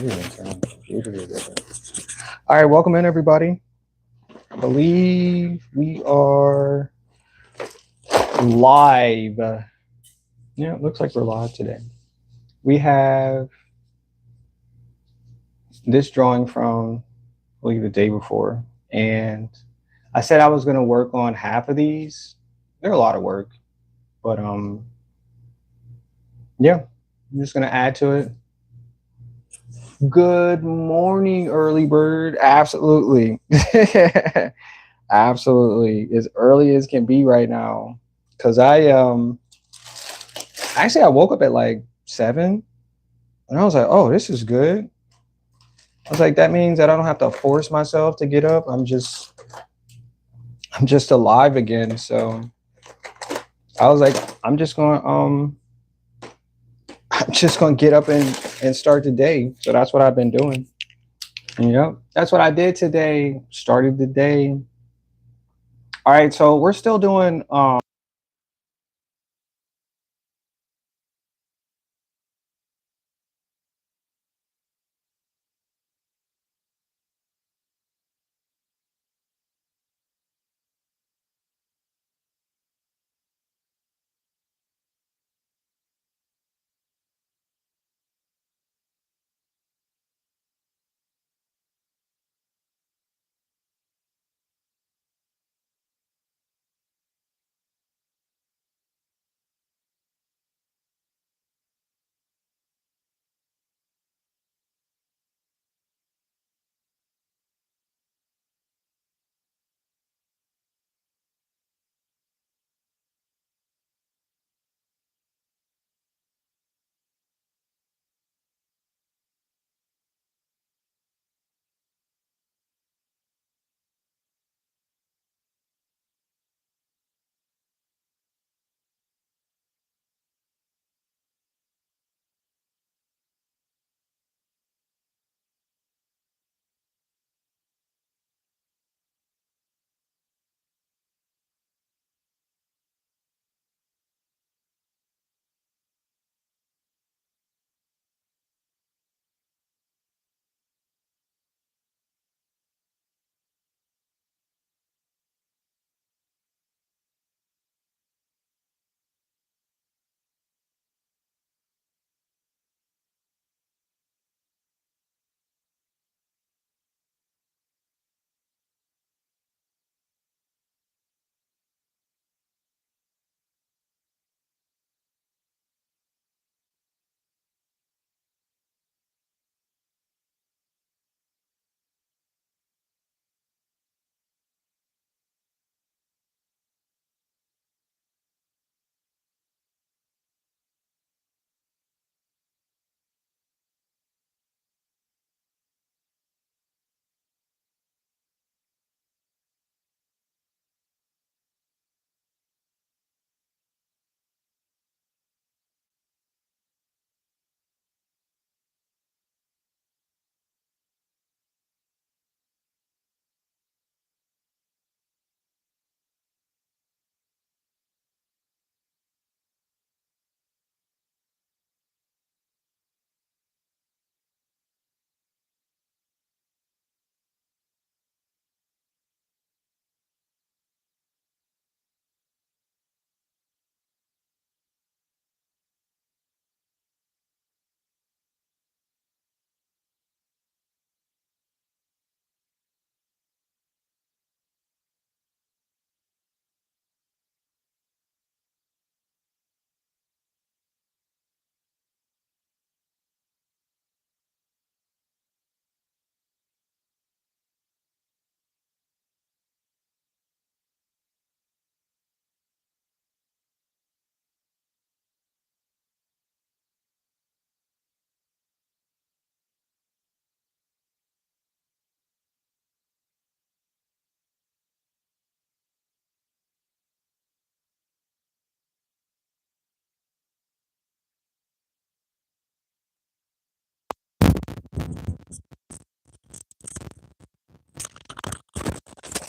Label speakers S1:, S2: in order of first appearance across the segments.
S1: All right, welcome in, everybody. I believe we are live. Yeah, it looks like we're live today. We have this drawing from, I believe, the day before. And I said I was going to work on half of these. They're a lot of work, but yeah, I'm just going to add to it. Good morning, early bird. Absolutely. Absolutely. As early as can be right now. Cause I woke up at like 7 and I was like, oh, this is good. I was like, that means that I don't have to force myself to get up. I'm just alive again. So I was like, I'm just gonna get up and start the day. So that's what I've been doing. And yep, that's what I did today. Started the day. All right, so we're still doing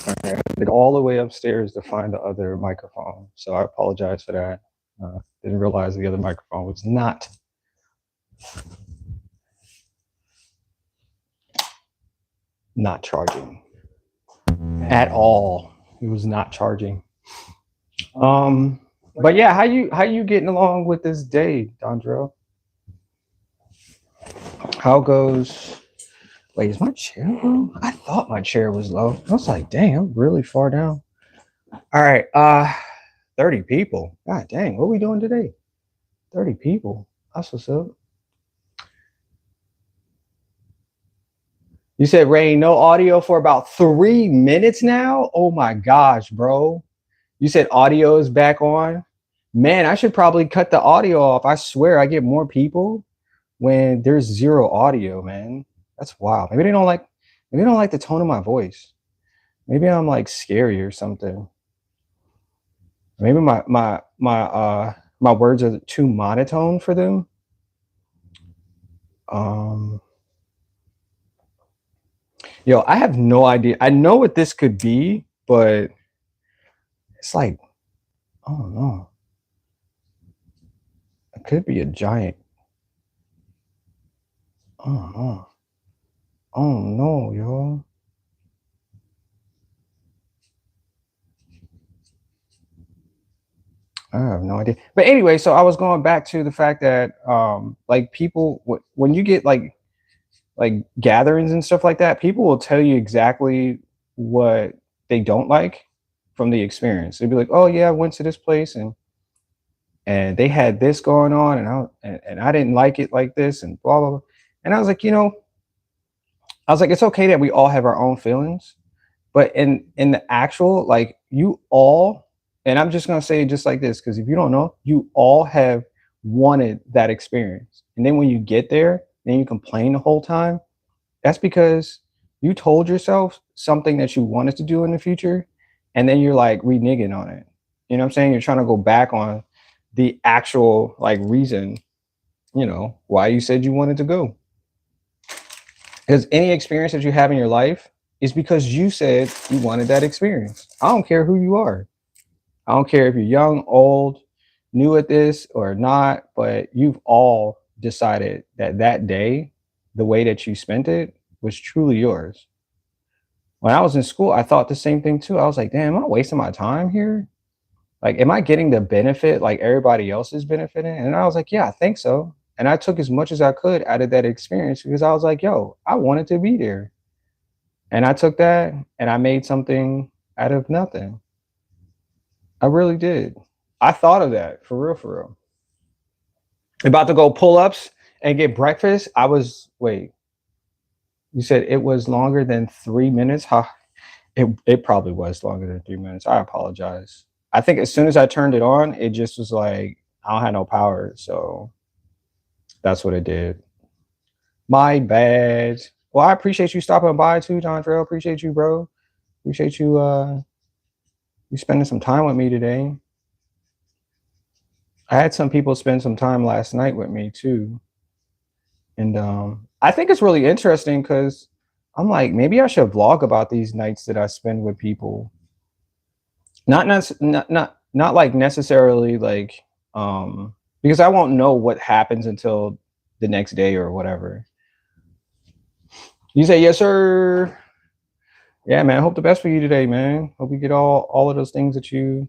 S1: okay, I had to go all the way upstairs to find the other microphone. So I apologize for that. Didn't realize the other microphone was not Not charging at all. It was not charging. But yeah, how you getting along with this day, Dondrell? How goes? Wait, is my chair low? I thought my chair was low. I was like, dang, I'm really far down. All right, 30 people. God dang, what are we doing today? 30 people. That's what's up. You said, Rain, no audio for about 3 minutes now? Oh my gosh, bro. You said audio is back on? Man, I should probably cut the audio off. I swear I get more people when there's zero audio, man. That's wild. Maybe they don't like the tone of my voice. Maybe I'm like scary or something. Maybe my words are too monotone for them. Um Yo, I have no idea. I know what this could be, but it's like, I don't know. It could be a giant. I don't know. Oh no, yo. I have no idea. But anyway, so I was going back to the fact that like people when you get like gatherings and stuff like that, people will tell you exactly what they don't like from the experience. They'd be like, "Oh yeah, I went to this place and they had this going on and I didn't like it like this and blah blah blah." And I was like, I was like, it's okay that we all have our own feelings, but in the actual, like, you all, and I'm just gonna say it just like this, because if you don't know, you all have wanted that experience. And then when you get there, then you complain the whole time. That's because you told yourself something that you wanted to do in the future, and then you're like reneging on it. You know what I'm saying? You're trying to go back on the actual like reason, why you said you wanted to go. Because any experience that you have in your life is because you said you wanted that experience. I don't care who you are. I don't care if you're young, old, new at this or not, but you've all decided that that day, the way that you spent it was truly yours. When I was in school, I thought the same thing too. I was like, damn, am I wasting my time here? Like, am I getting the benefit like everybody else is benefiting? And I was like, yeah, I think so. And I took as much as I could out of that experience because I was like, yo, I wanted to be there. And I took that and I made something out of nothing. I really did. I thought of that for real, for real. About to go pull ups and get breakfast. Wait, you said it was longer than 3 minutes? Huh? It probably was longer than 3 minutes. I apologize. I think as soon as I turned it on, it just was like, I don't have no power. So that's what it did. My bad. Well, I appreciate you stopping by too, John Trail. Appreciate you, bro. Appreciate you spending some time with me today. I had some people spend some time last night with me too. And I think it's really interesting because I'm like, maybe I should vlog about these nights that I spend with people. Not like necessarily like because I won't know what happens until the next day or whatever. You say yes, sir. Yeah, man. I hope the best for you today, man. Hope you get all of those things that you're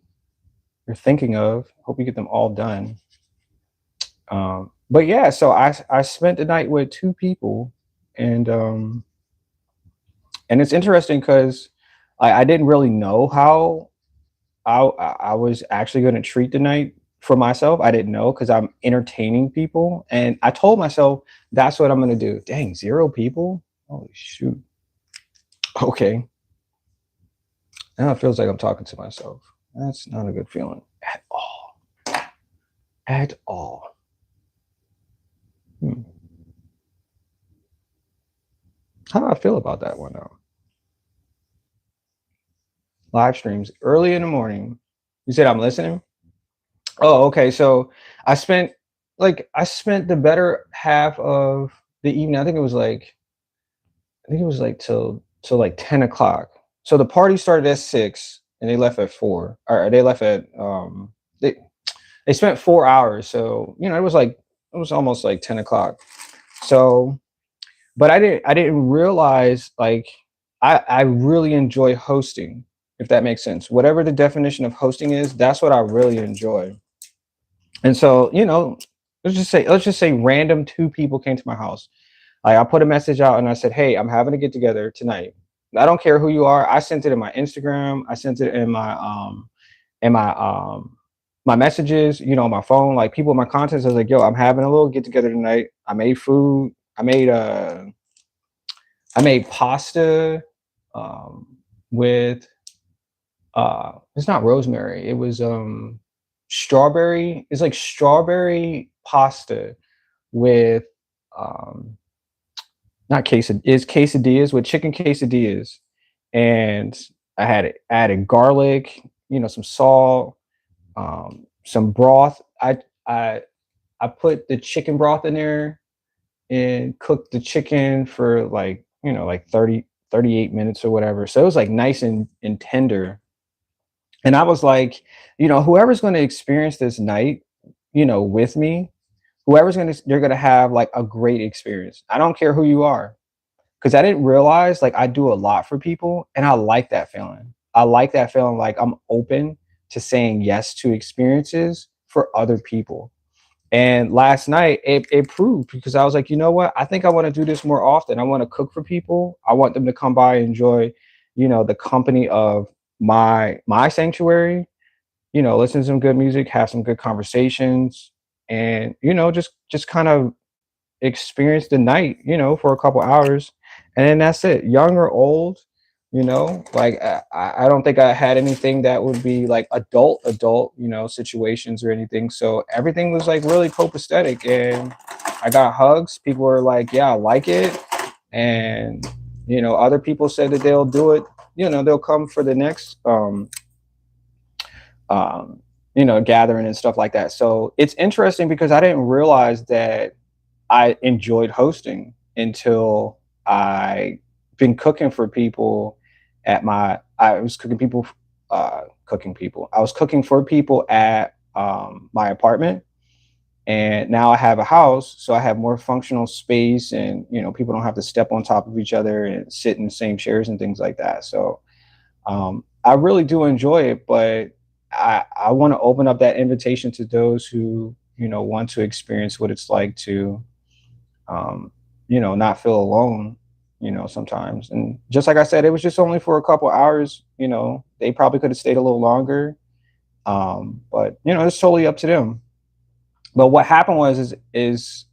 S1: thinking of. Hope you get them all done. But yeah, so I spent the night with two people, and it's interesting because I didn't really know how I was actually going to treat the night for myself. I didn't know because I'm entertaining people, and I told myself that's what I'm going to do. Dang, 0 people? Holy shoot. Okay. Now it feels like I'm talking to myself. That's not a good feeling at all. At all. How do I feel about that one though? Live streams early in the morning. You said I'm listening? Oh, okay. So I spent the better half of the evening. I think it was like till like 10 o'clock. So the party started at 6 and they left at 4. Or they left at they spent 4 hours. So it was almost like 10 o'clock. So but I didn't realize like I really enjoy hosting, if that makes sense. Whatever the definition of hosting is, that's what I really enjoy. And so, let's just say random two people came to my house. Like I put a message out and I said, "Hey, I'm having a get together tonight. I don't care who you are." I sent it in my Instagram. I sent it in my messages, my phone, like people in my contacts. I was like, "Yo, I'm having a little get together tonight. I made food. I made pasta with it's not rosemary. It was strawberry. It's like strawberry pasta with um not quesad is quesadillas with chicken quesadillas. And I had it added garlic, some salt, some broth. I I put the chicken broth in there and cooked the chicken for like 30 38 minutes or whatever. So it was like nice and tender. And I was like, whoever's going to experience this night, with me, they're going to have like a great experience. I don't care who you are, because I didn't realize like I do a lot for people, and I like that feeling. I like that feeling like I'm open to saying yes to experiences for other people. And last night it proved, because I was like, you know what? I think I want to do this more often. I want to cook for people. I want them to come by and enjoy, the company of my sanctuary, listen to some good music, have some good conversations, and just kind of experience the night, for a couple hours, and then that's it. Young or old, like I don't think I had anything that would be like adult, situations or anything. So everything was like really copacetic, and I got hugs. People were like, "Yeah, I like it," and other people said that they'll do it. They'll come for the next um, gathering and stuff like that. So it's interesting because I didn't realize that I enjoyed hosting until I been cooking for people I was cooking people. I was cooking for people at my apartment, and now I have a house, so I have more functional space, and people don't have to step on top of each other and sit in the same chairs and things like that. So I really do enjoy it, but I want to open up that invitation to those who want to experience what it's like to um, not feel alone, sometimes. And just like I said, it was just only for a couple hours. They probably could have stayed a little longer, but it's totally up to them. But what happened is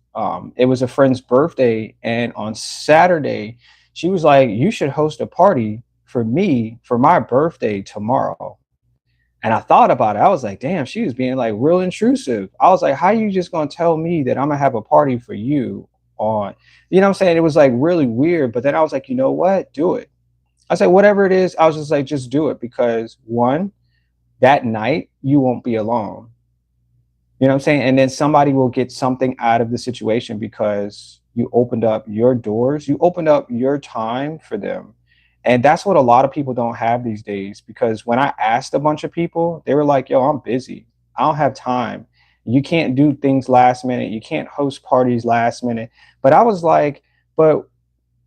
S1: it was a friend's birthday, and on Saturday, she was like, "You should host a party for me for my birthday tomorrow." And I thought about it. I was like, damn, she was being like real intrusive. I was like, how you just gonna tell me that I'm gonna have a party for you on, what I'm saying? It was like really weird. But then I was like, you know what? Do it. I said, whatever it is, I was just like, just do it, because one, that night you won't be alone. You know what I'm saying? And then somebody will get something out of the situation because you opened up your doors, you opened up your time for them. And that's what a lot of people don't have these days, because when I asked a bunch of people, they were like, "Yo, I'm busy. I don't have time. You can't do things last minute. You can't host parties last minute." But I was like, but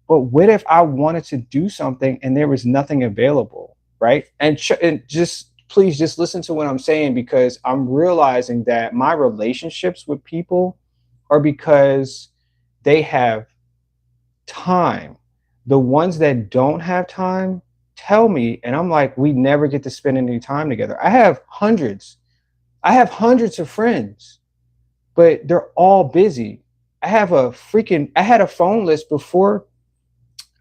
S1: what if I wanted to do something and there was nothing available, right? And just please just listen to what I'm saying, because I'm realizing that my relationships with people are because they have time. The ones that don't have time tell me, and I'm like, we never get to spend any time together. I have hundreds of friends, but they're all busy. I had a phone list before,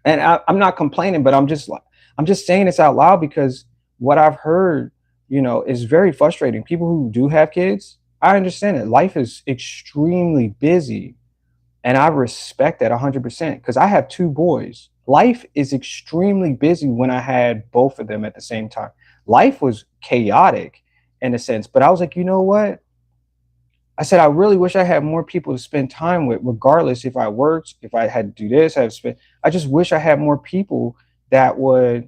S1: and I'm not complaining, but I'm just saying this out loud, because what I've heard, is very frustrating. People who do have kids, I understand that life is extremely busy, and I respect that 100%, because I have two boys. Life is extremely busy when I had both of them at the same time. Life was chaotic in a sense, but I was like, you know what? I said, I really wish I had more people to spend time with, regardless if I worked, if I had to do this, I just wish I had more people that would.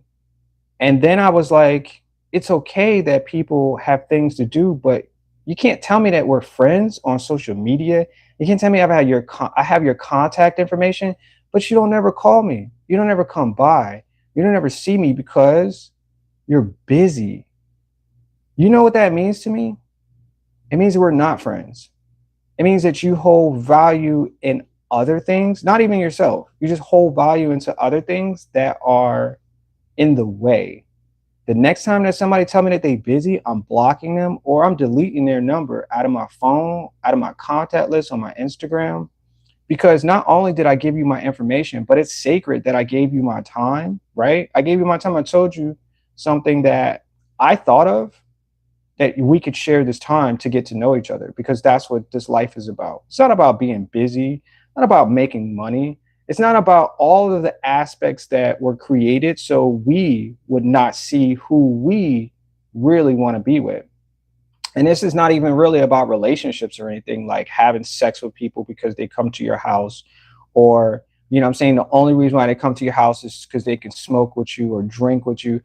S1: And then I was like, it's okay that people have things to do, but you can't tell me that we're friends on social media. You can't tell me I have your contact information, but you don't ever call me. You don't ever come by. You don't ever see me because you're busy. You know what that means to me? It means that we're not friends. It means that you hold value in other things, not even yourself. You just hold value into other things that are in the way. The next time that somebody tell me that they busy, I'm blocking them or I'm deleting their number out of my phone, out of my contact list on my Instagram. Because not only did I give you my information, but it's sacred that I gave you my time, right? I gave you my time. I told you something that I thought of, that we could share this time to get to know each other, because that's what this life is about. It's not about being busy, not about making money. It's not about all of the aspects that were created so we would not see who we really want to be with. And this is not even really about relationships or anything like having sex with people because they come to your house, or, you know what I'm saying, the only reason why they come to your house is because they can smoke with you or drink with you.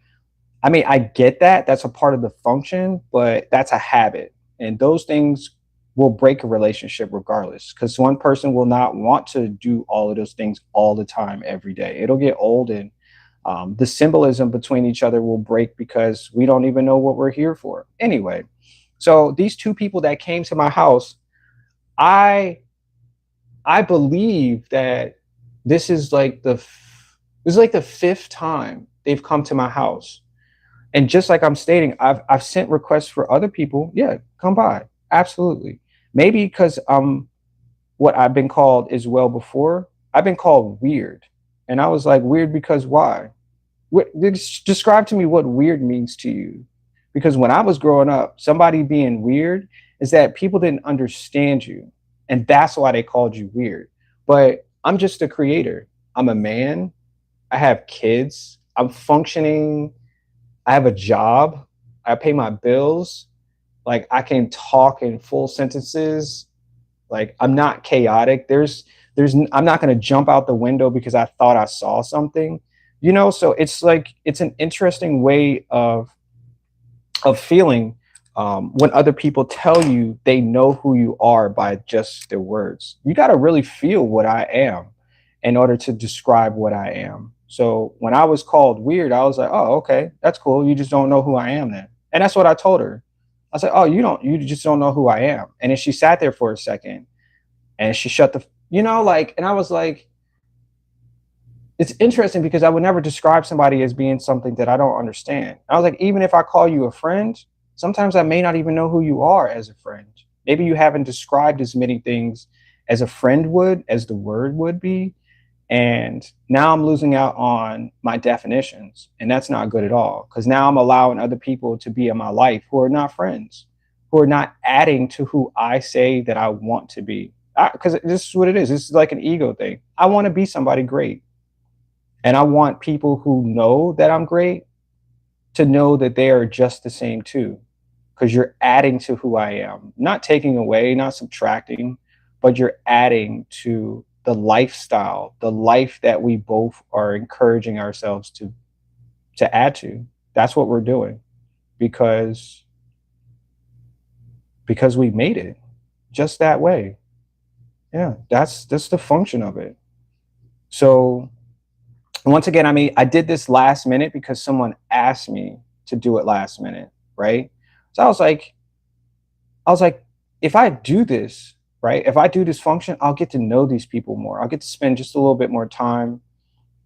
S1: I mean, I get that. That's a part of the function, but that's a habit. And those things will break a relationship regardless, because one person will not want to do all of those things all the time, every day. It'll get old, and the symbolism between each other will break because we don't even know what we're here for. Anyway, so these two people that came to my house, I I believe that this is like this is like the fifth time they've come to my house. And just like I'm stating, I've sent requests for other people. Yeah, come by. Absolutely. Maybe because what I've been called as well before. I've been called weird. And I was like, weird because why? Describe to me what weird means to you. Because when I was growing up, somebody being weird is that people didn't understand you. And that's why they called you weird. But I'm just a creator. I'm a man. I have kids. I'm functioning. I have a job. I pay my bills. Like, I can talk in full sentences. Like, I'm not chaotic. I'm not going to jump out the window because I thought I saw something, so it's like, it's an interesting way of feeling, when other people tell you they know who you are by just their words. You got to really feel what I am in order to describe what I am. So when I was called weird, I was like, oh, okay, that's cool. You just don't know who I am then. And that's what I told her. I said, oh, you just don't know who I am. And then she sat there for a second and she shut like, and I was like, it's interesting because I would never describe somebody as being something that I don't understand. I was like, even if I call you a friend, sometimes I may not even know who you are as a friend. Maybe you haven't described as many things as a friend would, as the word would be. And now I'm losing out on my definitions. And that's not good at all. Because now I'm allowing other people to be in my life who are not friends, who are not adding to who I say that I want to be. Because this is what it is. This is like an ego thing. I want to be somebody great. And I want people who know that I'm great to know that they are just the same too. Because you're adding to who I am, not taking away, not subtracting, but you're adding to the lifestyle, the life that we both are encouraging ourselves to add to. That's what we're doing because we made it just that way. Yeah, that's the function of it. So once again, I mean, I did this last minute because someone asked me to do it last minute, right? So I was like, if I do this, right? If I do this function, I'll get to know these people more. I'll get to spend just a little bit more time,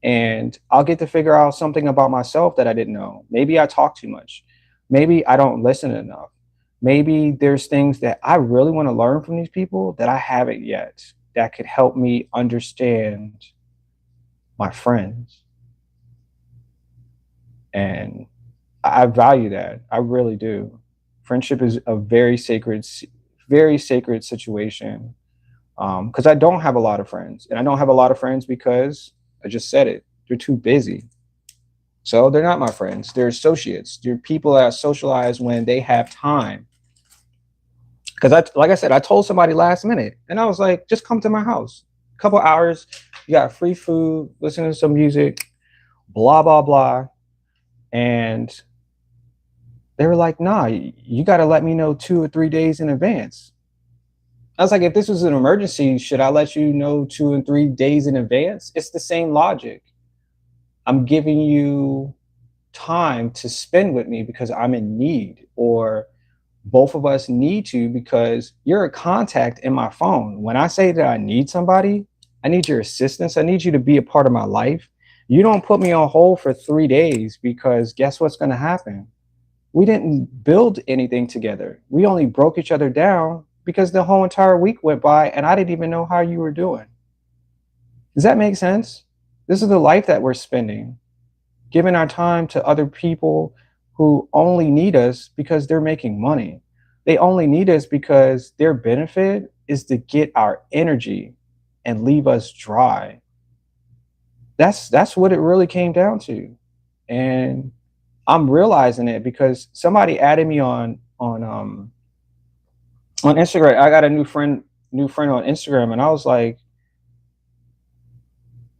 S1: and I'll get to figure out something about myself that I didn't know. Maybe I talk too much. Maybe I don't listen enough. Maybe there's things that I really want to learn from these people that I haven't yet, that could help me understand my friends. And I value that. I really do. Friendship is a very sacred situation. Because I don't have a lot of friends, and I don't have a lot of friends because I just said it. They're too busy. So they're not my friends. They're associates. They're people that socialize when they have time. Because like I said, I told somebody last minute, and I was like, just come to my house. A couple hours, you got free food, listen to some music, blah blah blah, and they were like, nah, you got to let me know 2 or 3 days in advance. I was like, if this was an emergency, should I let you know 2 and 3 days in advance? It's the same logic. I'm giving you time to spend with me because I'm in need, or both of us need to because you're a contact in my phone. When I say that I need somebody, I need your assistance. I need you to be a part of my life. You don't put me on hold for 3 days because guess what's going to happen? We didn't build anything together. We only broke each other down because the whole entire week went by and I didn't even know how you were doing. Does that make sense? This is the life that we're spending, giving our time to other people who only need us because they're making money. They only need us because their benefit is to get our energy and leave us dry. That's what it really came down to. And I'm realizing it because somebody added me on Instagram. I got a new friend on Instagram, and I was like,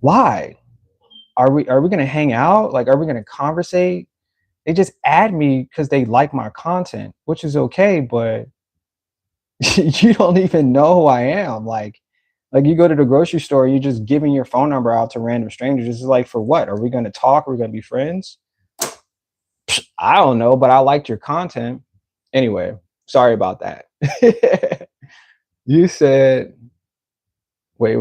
S1: why? Are we gonna hang out? Like, are we gonna conversate? They just add me because they like my content, which is okay, but you don't even know who I am. Like you go to the grocery store, you're just giving your phone number out to random strangers. It's like, for what? Are we gonna talk? Are we gonna be friends? I don't know, but I liked your content. Anyway, sorry about that. You said, wait.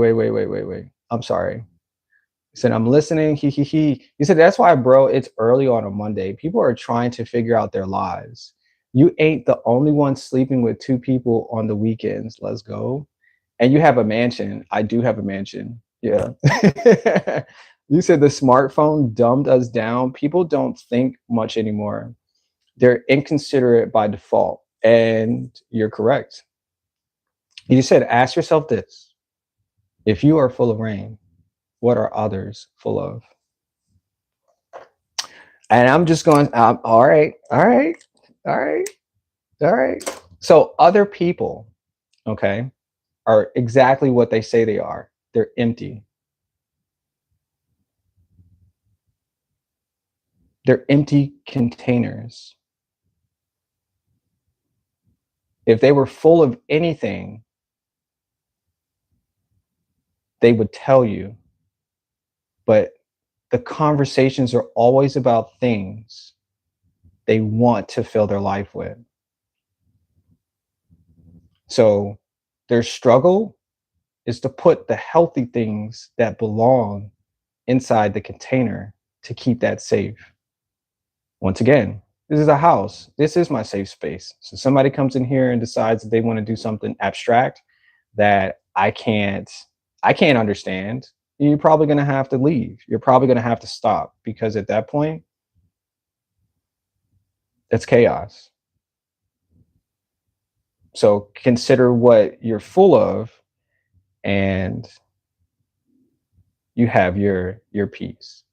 S1: I'm sorry. You said, I'm listening. He. You said, that's why, bro, it's early on a Monday. People are trying to figure out their lives. You ain't the only one sleeping with two people on the weekends. Let's go. And you have a mansion. I do have a mansion. Yeah. You said the smartphone dumbed us down. People don't think much anymore. They're inconsiderate by default. And you're correct. You said, ask yourself this: if you are full of rain, what are others full of? And I'm just going, all right, all right, all right, all right. So other people, okay, are exactly what they say they are. They're empty. They're empty containers. If they were full of anything, they would tell you. But the conversations are always about things they want to fill their life with. So their struggle is to put the healthy things that belong inside the container to keep that safe. Once again, this is a house. This is my safe space. So somebody comes in here and decides that they want to do something abstract that I can't understand. You're probably going to have to leave. You're probably going to have to stop, because at that point, it's chaos. So consider what you're full of, and you have your peace.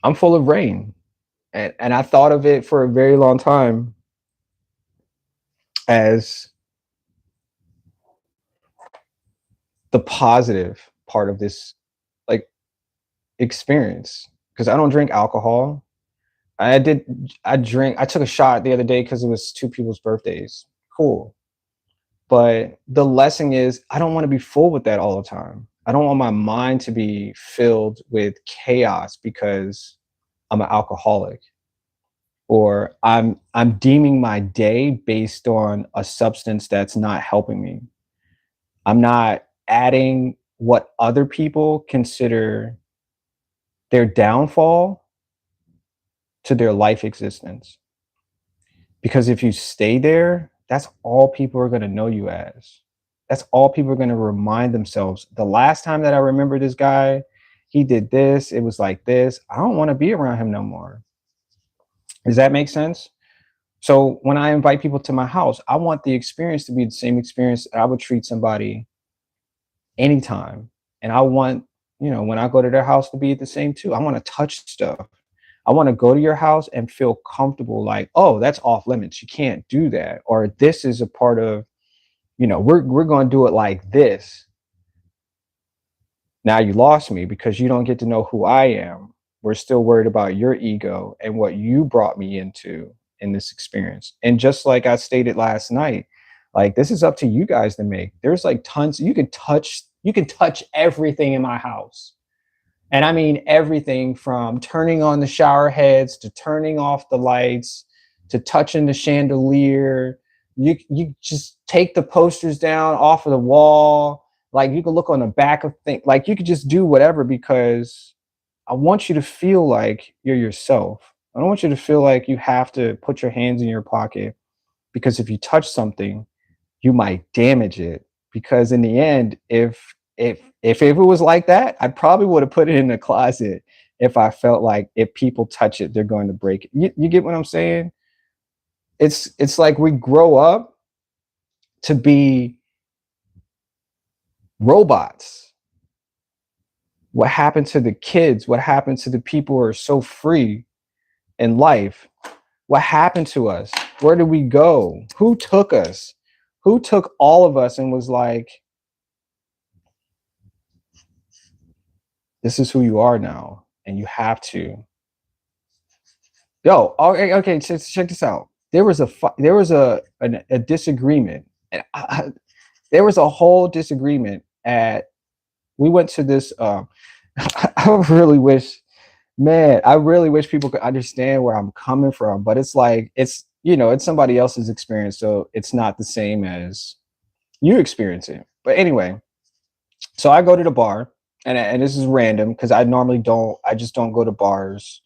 S1: I'm full of rain. And I thought of it for a very long time as the positive part of this, like, experience, because I don't drink alcohol. I took a shot the other day because it was two people's birthdays. Cool. But the lesson is, I don't want to be full with that all the time. I don't want my mind to be filled with chaos because I'm an alcoholic, or I'm deeming my day based on a substance that's not helping me. I'm not adding what other people consider their downfall to their life existence. Because if you stay there, that's all people are going to know you as. That's all people are going to remind themselves. The last time that I remember this guy, he did this, it was like this. I don't want to be around him no more. Does that make sense? So when I invite people to my house, I want the experience to be the same experience I would treat somebody anytime. And I want, when I go to their house, to be the same too. I want to touch stuff. I want to go to your house and feel comfortable, like, oh, that's off limits. You can't do that. Or this is a part of, we're going to do it like this. Now you lost me because you don't get to know who I am. We're still worried about your ego and what you brought me into in this experience. And just like I stated last night, like, this is up to you guys to make. There's like tons. You can touch everything in my house. And I mean everything from turning on the shower heads to turning off the lights to touching the chandelier. You just take the posters down off of the wall. Like you can look on the back of things. Like you could just do whatever because I want you to feel like you're yourself. I don't want you to feel like you have to put your hands in your pocket because if you touch something, you might damage it. Because in the end, if it was like that, I probably would have put it in the closet if I felt like if people touch it, they're going to break it. You get what I'm saying? It's like we grow up to be robots. What happened to the kids? What happened to the people who are so free in life? What happened to us? Where did we go? Who took us? Who took all of us and was like, this is who you are now, and you have to. Yo, okay, okay. Check this out. There was a disagreement. There was a whole disagreement at. We went to this. I really wish, man, I really wish people could understand where I'm coming from. But it's like it's somebody else's experience, so it's not the same as you experience it. But anyway, so I go to the bar, and this is random because I normally don't. I just don't go to bars.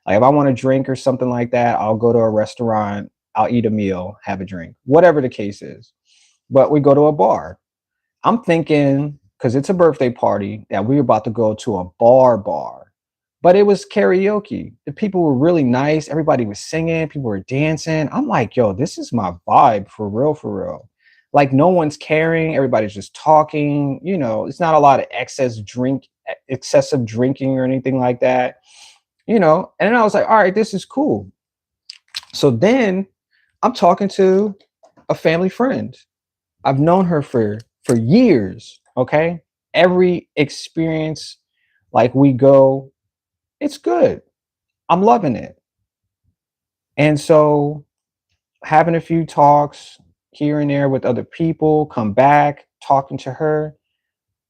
S1: Like if I want to drink or something like that, I'll go to a restaurant. I'll eat a meal, have a drink, whatever the case is. But we go to a bar. I'm thinking because it's a birthday party that we were about to go to a bar, but it was karaoke. The people were really nice. Everybody was singing. People were dancing. I'm like, yo, this is my vibe for real, for real. Like no one's caring. Everybody's just talking. It's not a lot of excessive drinking or anything like that. And then I was like, all right, this is cool. So then I'm talking to a family friend. I've known her for years. Okay. Every experience, like we go, it's good. I'm loving it. And so having a few talks here and there with other people, come back, talking to her.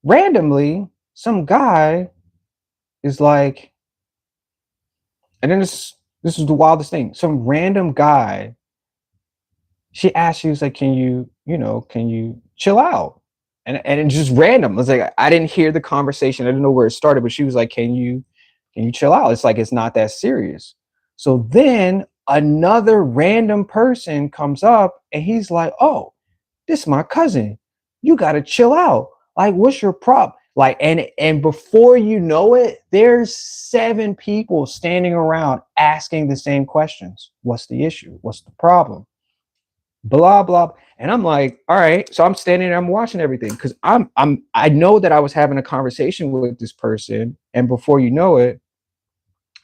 S1: Randomly, some guy is like, and then this is the wildest thing. Some random guy, she asked, she was like, can you chill out? And it's just random. It's like I didn't hear the conversation. I didn't know where it started, but she was like, can you chill out? It's like it's not that serious. So then another random person comes up and he's like, oh, this is my cousin. You gotta chill out. Like, what's your problem? Like, and before you know it, there's 7 people standing around asking the same questions. What's the issue? What's the problem? Blah blah. And I'm like, all right. So I'm standing there, I'm watching everything because I know that I was having a conversation with this person, and before you know it,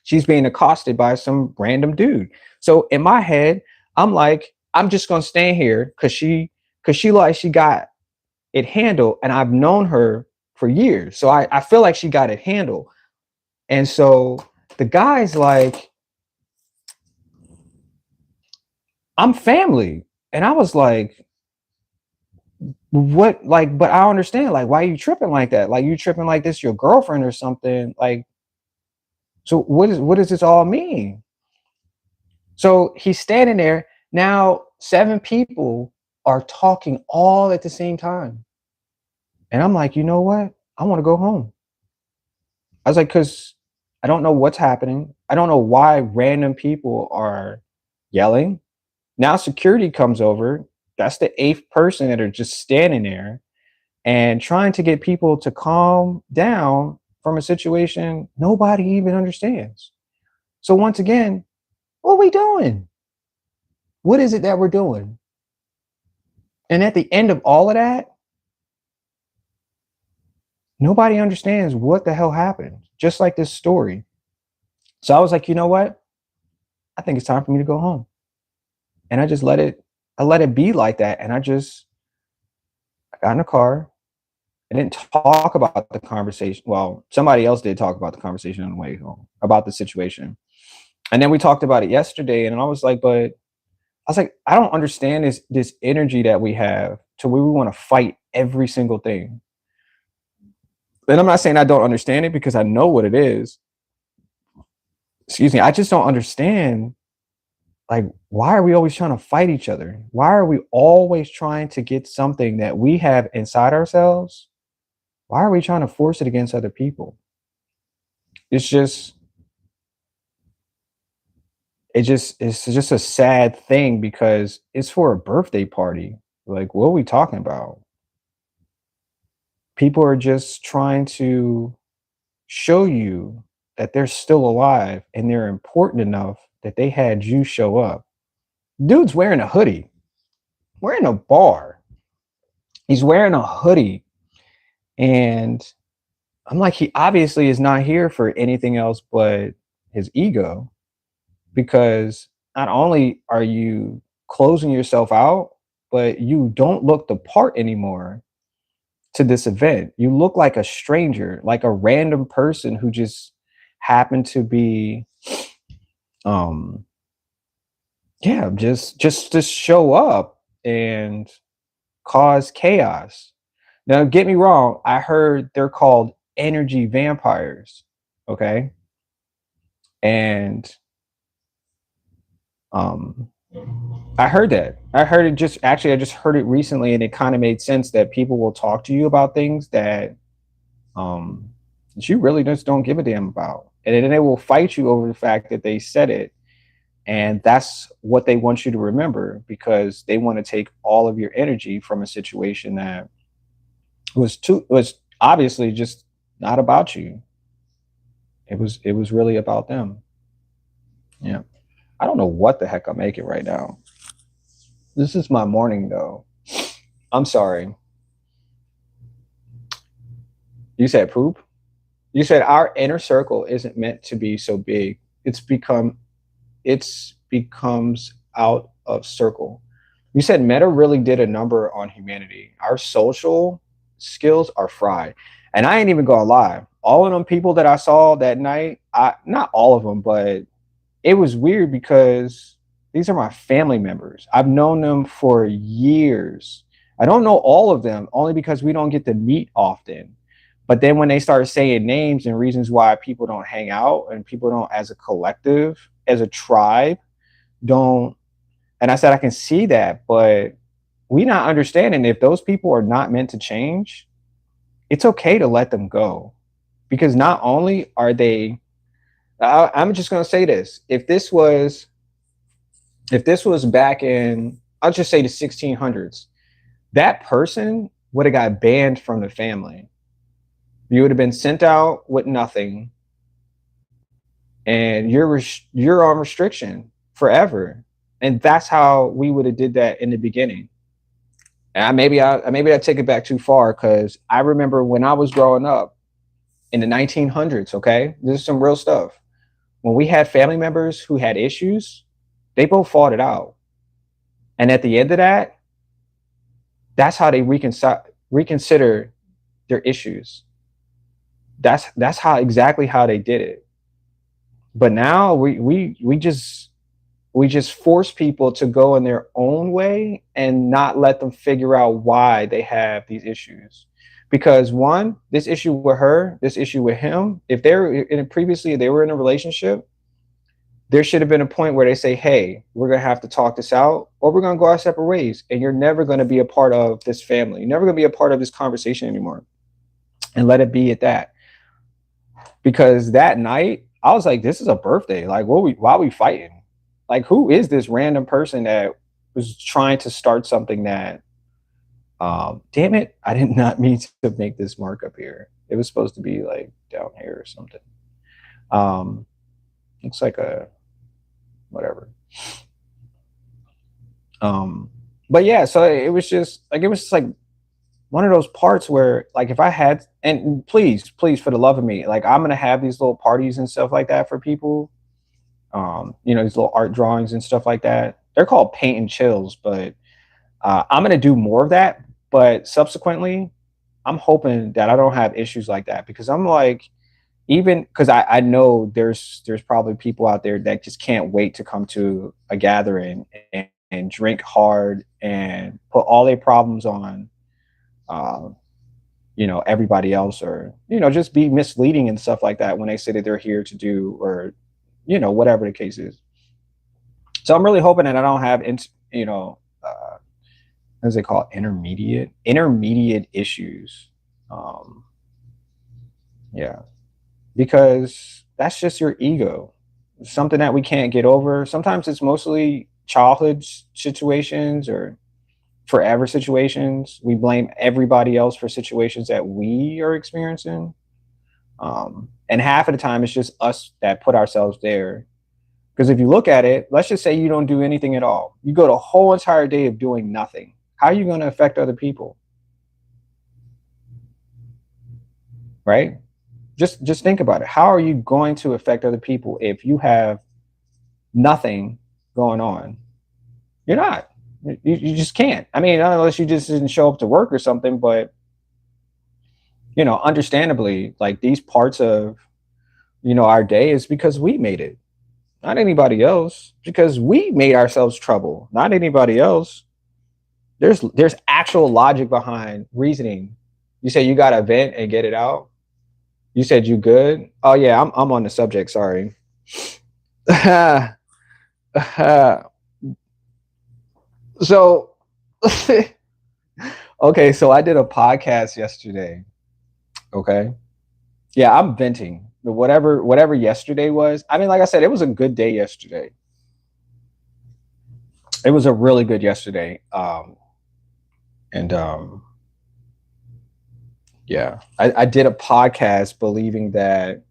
S1: she's being accosted by some random dude. So in my head, I'm like, I'm just gonna stand here because she got it handled, and I've known her for years. So I feel like she got it handled. And so the guy's like, I'm family. And I was like, what? Like, but I don't understand. Like, why are you tripping like that? Like, you tripping like this, your girlfriend or something? Like, so what does this all mean? So he's standing there. Now, 7 people are talking all at the same time. And I'm like, you know what? I want to go home. I was like, because I don't know what's happening. I don't know why random people are yelling. Now security comes over. That's the 8th person that are just standing there and trying to get people to calm down from a situation nobody even understands. So once again, what are we doing? What is it that we're doing? And at the end of all of that, nobody understands what the hell happened, just like this story. So I was like, you know what? I think it's time for me to go home. And I let it be like that. And I got in the car. I didn't talk about the conversation. Well, somebody else did talk about the conversation on the way home about the situation. And then we talked about it yesterday. And I was like, I don't understand this energy that we have to where we want to fight every single thing. And I'm not saying I don't understand it because I know what it is. Excuse me. I just don't understand, like, why are we always trying to fight each other? Why are we always trying to get something that we have inside ourselves? Why are we trying to force it against other people? It's just it's just a sad thing because it's for a birthday party. Like, what are we talking about? People are just trying to show you that they're still alive and they're important enough that they had you show up. Dude's wearing a hoodie. We're in a bar. He's wearing a hoodie. And I'm like, he obviously is not here for anything else but his ego, because not only are you closing yourself out, but you don't look the part anymore to this event. You look like a stranger, like a random person who just happened to be um yeah, just to show up and cause chaos. Now get me wrong, I heard they're called energy vampires, okay? And um I heard that. I heard it just actually I just heard it recently, and it kind of made sense that people will talk to you about things um that you really just don't give a damn about. And then they will fight you over the fact that they said it. And that's what they want you to remember, because they want to take all of your energy from a situation that was obviously just not about you. It was really about them. Yeah. I don't know what the heck I'm making right now. This is my morning though. I'm sorry. You said poop? You said our inner circle isn't meant to be so big. It's becomes out of circle. You said Meta really did a number on humanity. Our social skills are fried. And I ain't even gonna lie. All of them people that I saw that night, I not all of them, but it was weird because these are my family members. I've known them for years. I don't know all of them only because we don't get to meet often. But then when they started saying names and reasons why people don't hang out and people don't, as a collective, as a tribe, don't, and I said I can see that, but we not understanding, if those people are not meant to change, it's okay to let them go. Because not only are they, I'm just going to say this, if this was back in, I'll just say the 1600s, that person would have got banned from the family. You would have been sent out with nothing, and you're on restriction forever. And that's how we would have did that in the beginning. And maybe I take it back too far, because I remember when I was growing up in the 1900s. Okay, this is some real stuff. When we had family members who had issues, they both fought it out, and at the end of that, that's how they reconsider their issues. That's how exactly how they did it. But now we just force people to go in their own way and not let them figure out why they have these issues. Because one, this issue with her, this issue with him, if they're in previously they were in a relationship, there should have been a point where they say, hey, we're going to have to talk this out, or we're going to go our separate ways, and you're never going to be a part of this family. You're never going to be a part of this conversation anymore, and let it be at that. Because that night I was like, this is a birthday. Like, why are we fighting? Like, who is this random person that was trying to start something that, damn it, I did not mean to make this mark up here. It was supposed to be like down here or something. Um, looks like a whatever. But yeah, so it was just like one of those parts where, like, if I had, and please, for the love of me, like, I'm gonna have these little parties and stuff like that for people. These little art drawings and stuff like that. They're called paint and chills, but I'm gonna do more of that. But subsequently, I'm hoping that I don't have issues like that, because I'm like, even because I know there's probably people out there that just can't wait to come to a gathering and drink hard and put all their problems on, uh, everybody else, or just be misleading and stuff like that when they say that they're here to do, or whatever the case is. So I'm really hoping that I don't have what is it called, intermediate issues. um yeah, because that's just your ego, something that we can't get over. Sometimes it's mostly childhood situations or forever situations. We blame everybody else for situations that we are experiencing. And half of the time, it's just us that put ourselves there. Because if you look at it, let's just say you don't do anything at all. You go the whole entire day of doing nothing. How are you going to affect other people? Right? Just think about it. How are you going to affect other people if you have nothing going on? You're not. You just can't. I mean, unless you just didn't show up to work or something, but understandably, like these parts of our day is because we made it, not anybody else. Because we made ourselves trouble, not anybody else. There's actual logic behind reasoning. You say you got to vent and get it out. You said you good. Oh yeah, I'm on the subject. Sorry. So okay, so I did a podcast yesterday. Okay. Yeah, I'm venting. Whatever yesterday was. I mean, like I said, it was a good day yesterday. It was a really good yesterday. And yeah, I did a podcast believing that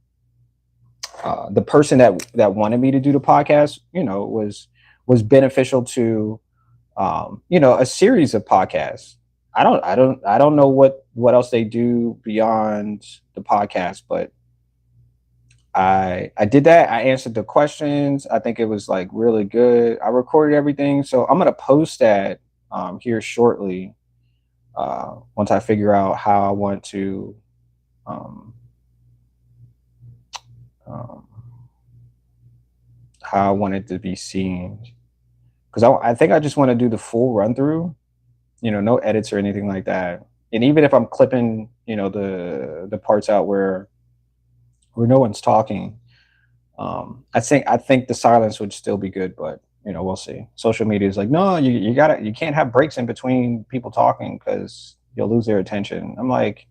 S1: the person that wanted me to do the podcast, was beneficial to a series of podcasts. I don't know what else they do beyond the podcast, but I did that. I answered the questions. I think it was like really good. I recorded everything, so I'm gonna post that here shortly. Once I figure out how I want to um, um, how I want it to be seen, because I think I just want to do the full run through. No edits or anything like that. And even if I'm clipping, the parts out where no one's talking, I think the silence would still be good, but we'll see. Social media is like, no, you can't have breaks in between people talking because you'll lose their attention. I'm like,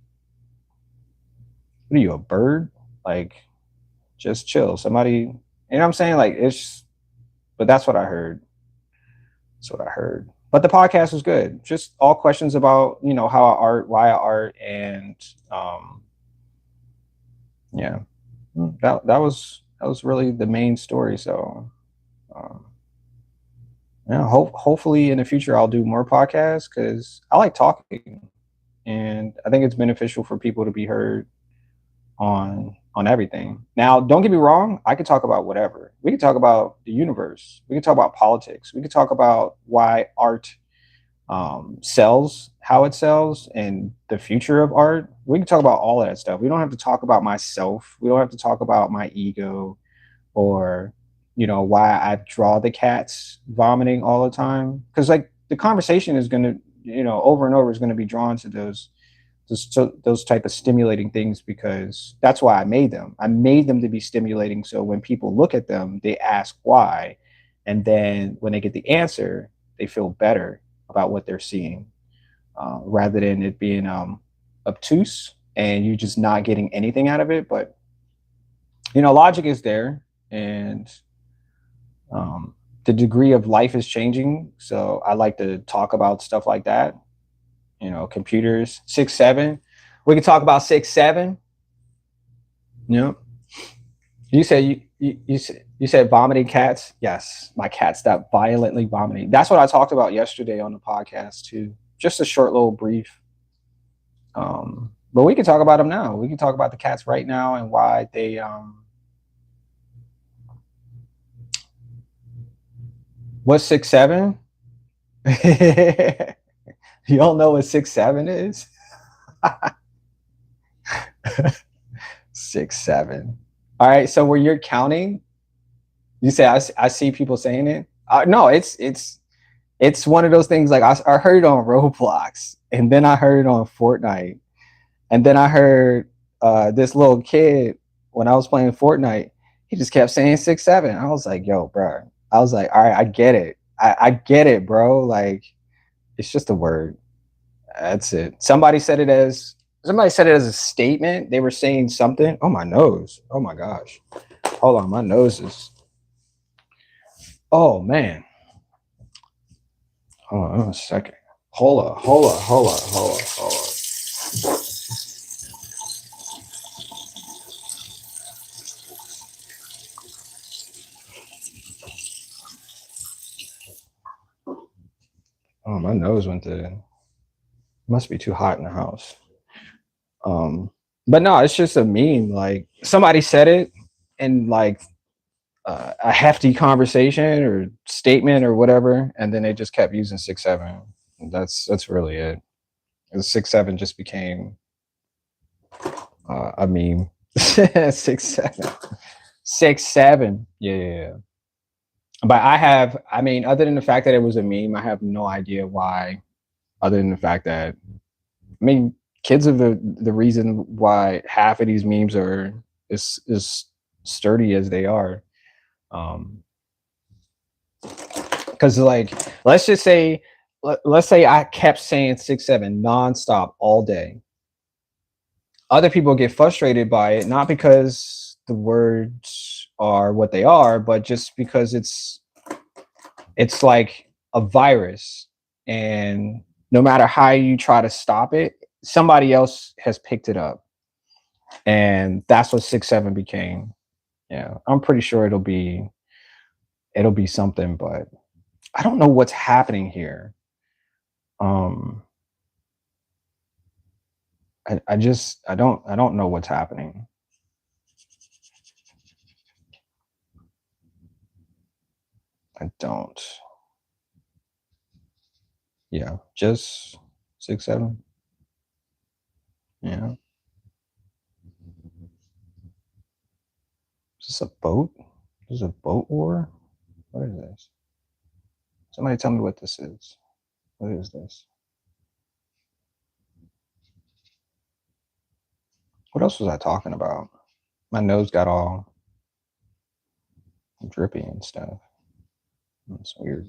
S1: what are you, a bird? Like, just chill. Somebody, what I'm saying? Like, but that's what I heard. That's what I heard. But the podcast was good. Just all questions about, how I art, why I art, and yeah, that was really the main story. So um, yeah, hopefully in the future I'll do more podcasts because I like talking, and I think it's beneficial for people to be heard on everything. Now, don't get me wrong, I could talk about whatever. We could talk about the universe. We could talk about politics. We could talk about why art sells, how it sells, and the future of art. We can talk about all of that stuff. We don't have to talk about myself. We don't have to talk about my ego, or why I draw the cats vomiting all the time. Because like the conversation is going to, over and over is going to be drawn to those type of stimulating things, because that's why I made them. I made them to be stimulating, so when people look at them, they ask why, and then when they get the answer, they feel better about what they're seeing, rather than it being obtuse and you just not getting anything out of it. But logic is there, and the degree of life is changing, so I like to talk about stuff like that. Computers, 6-7. We can talk about 6-7. Yep. You said you said vomiting cats. Yes, my cat stopped violently vomiting. That's what I talked about yesterday on the podcast too. Just a short little brief. But we can talk about them now. We can talk about the cats right now and why they what's 6-7? You don't know what 6-7 is? 6-7. All right. So where you're counting, you say I see people saying it. No, it's one of those things. Like I heard it on Roblox, and then I heard it on Fortnite, And then I heard this little kid when I was playing Fortnite. He just kept saying 6 7. I was like, yo, bro. I was like, all right, I get it. I get it, bro. Like, it's just a word. That's it. Somebody said it as a statement. They were saying something. Oh, my nose. Oh my gosh. Hold on, my nose is. Oh man. Hold on a second. Hold on. Oh, my nose went to. Must be too hot in the house. Um, but no, it's just a meme. Like somebody said it, and like a hefty conversation or statement or whatever, and then they just kept using 6 7. That's really it. And 6 7 just became a meme. 6 7, 6 7. Yeah. But I mean, other than the fact that it was a meme, I have no idea why. Other than the fact that, I mean, kids are the reason why half of these memes are is sturdy as they are. Because like, let's just say, let's say I kept saying 6 7 nonstop all day. Other people get frustrated by it, not because the words are what they are, but just because it's like a virus, and no matter how you try to stop it, somebody else has picked it up, and that's what 6 7 became. Yeah, I'm pretty sure it'll be something, but I don't know what's happening here. um I don't know what's happening. I don't. Yeah, just 6 7. Yeah. Is this a boat? This is a boat war? What is this? Somebody tell me what this is. What is this? What else was I talking about? My nose got all drippy and stuff. That's weird.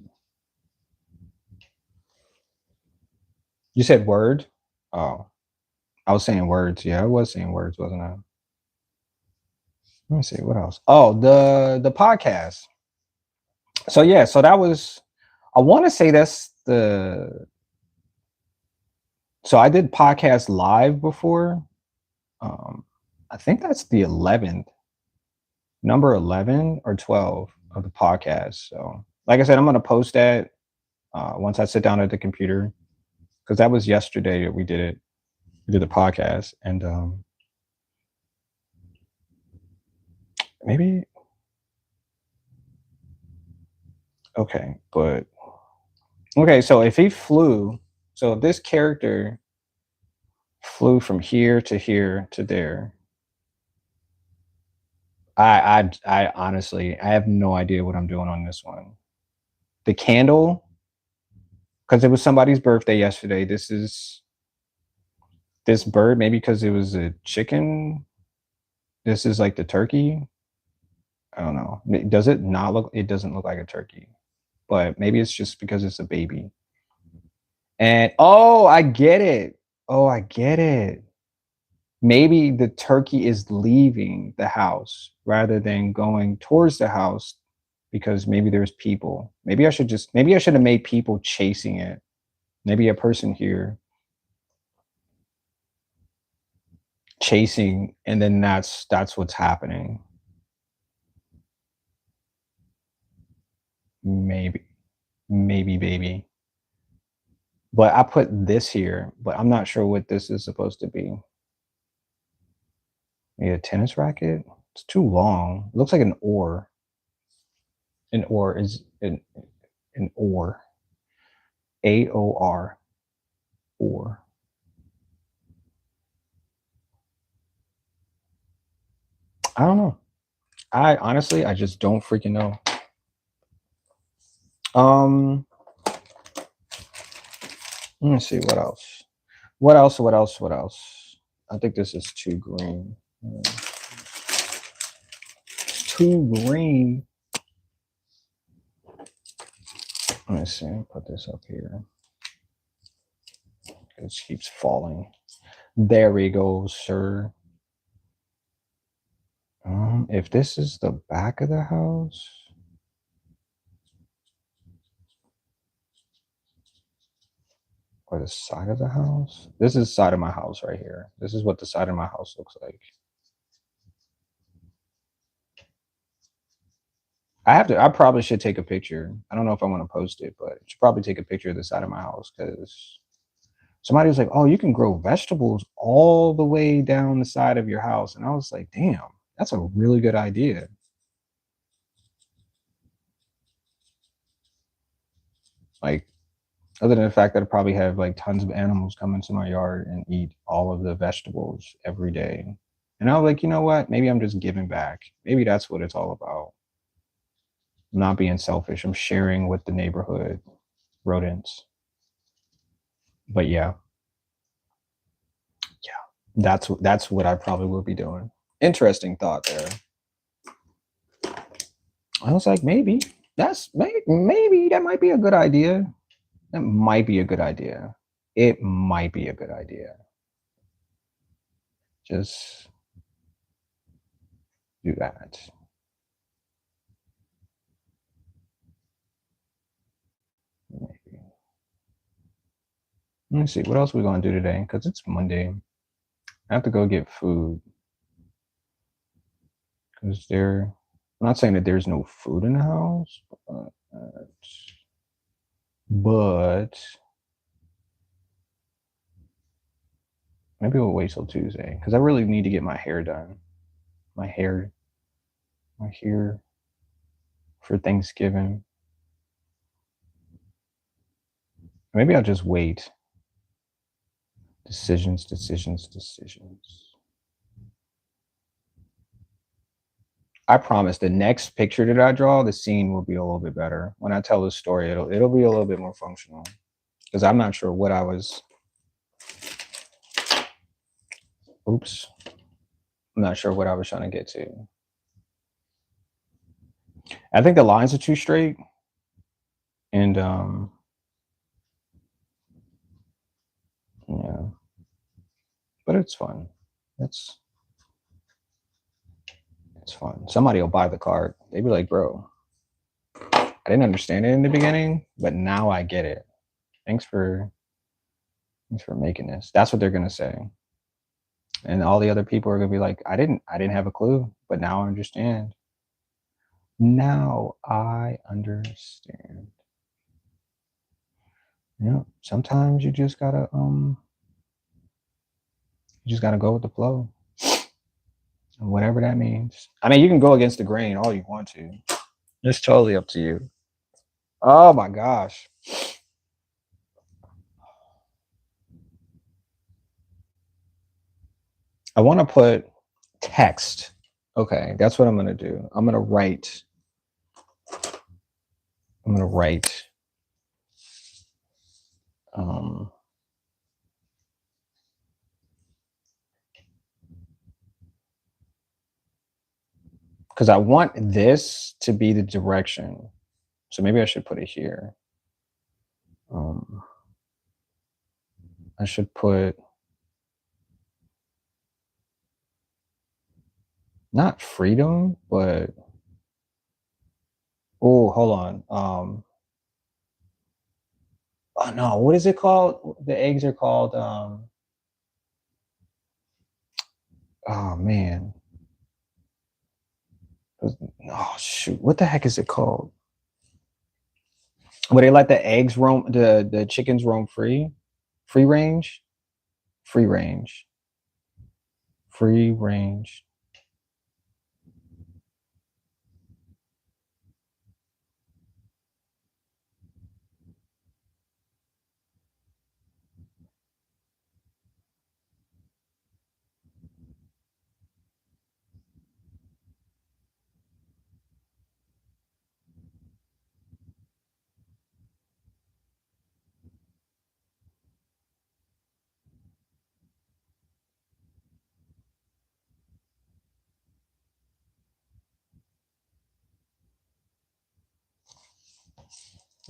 S1: You said word? Oh, I was saying words. Yeah, I was saying words, wasn't I? Let me see what else. Oh, the podcast. So yeah, so that was. I want to say that's the. So I did podcast live before. Um, I think that's the 11th, number 11 or 12 of the podcast. So, like I said, I'm gonna post that once I sit down at the computer, because that was yesterday that we did it. We did the podcast, and maybe okay, but okay. So if he flew, so if this character flew from here to there, I honestly I have no idea what I'm doing on this one. The candle, because it was somebody's birthday yesterday. This bird, maybe because it was a chicken. This is like the turkey. I don't know. Does it not look? It doesn't look like a turkey, but maybe it's just because it's a baby. And oh, I get it. Oh, I get it. Maybe the turkey is leaving the house rather than going towards the house, because maybe there's people. Maybe I should have made people chasing it. Maybe a person here chasing, and then that's what's happening. Maybe, maybe, baby. But I put this here, but I'm not sure what this is supposed to be. Maybe a tennis racket? It's too long. It looks like an oar. An oar is an oar. AOR. Oar. I don't know. I honestly I just don't freaking know. Um let me see what else. What else? I think this is too green. It's too green. Let me see. Put this up here. It keeps falling. There we go, sir. If this is the back of the house, or the side of the house, this is the side of my house right here. This is what the side of my house looks like. I probably should take a picture. I don't know if I want to post it, but I should probably take a picture of the side of my house because somebody was like, "Oh, you can grow vegetables all the way down the side of your house," and I was like, "Damn, that's a really good idea." Like, other than the fact that I probably have like tons of animals come into my yard and eat all of the vegetables every day, and I was like, you know what? Maybe I'm just giving back. Maybe that's what it's all about. I'm not being selfish. I'm sharing with the neighborhood rodents. But yeah, that's what I probably will be doing. Interesting thought there. I was like, maybe maybe that might be a good idea. That might be a good idea. It might be a good idea. Just do that. Maybe. Let me see. What else are we gonna do today? Because it's Monday. I have to go get food. Because I'm not saying that there's no food in the house, but maybe we'll wait till Tuesday because I really need to get my hair done. My hair, my hair for Thanksgiving. Maybe I'll just wait. Decisions, decisions, decisions. I promise the next picture that I draw, the scene will be a little bit better. When I tell the story, it'll be a little bit more functional. Because I'm not sure what I was. Oops. I'm not sure what I was trying to get to. I think the lines are too straight. And yeah. But it's fun. It's fun. Somebody will buy the card. They'd be like, bro, I didn't understand it in the beginning, but now I get it. Thanks for making this. That's what they're gonna say. And all the other people are gonna be like, I didn't have a clue, but now I understand. Now I understand. Yeah. Sometimes you just gotta go with the flow. Whatever that means. I mean, you can go against the grain all you want to. It's totally up to you. Oh my gosh. I want to put text. Okay, that's what I'm going to do. I'm going to write. Um, because I want this to be the direction. So maybe I should put it here. I should put not freedom, but oh, hold on. Oh no, what is it called? The eggs are called oh man. Oh shoot, what the heck is it called? Where they let the eggs roam, the chickens roam free, free range, free range, free range.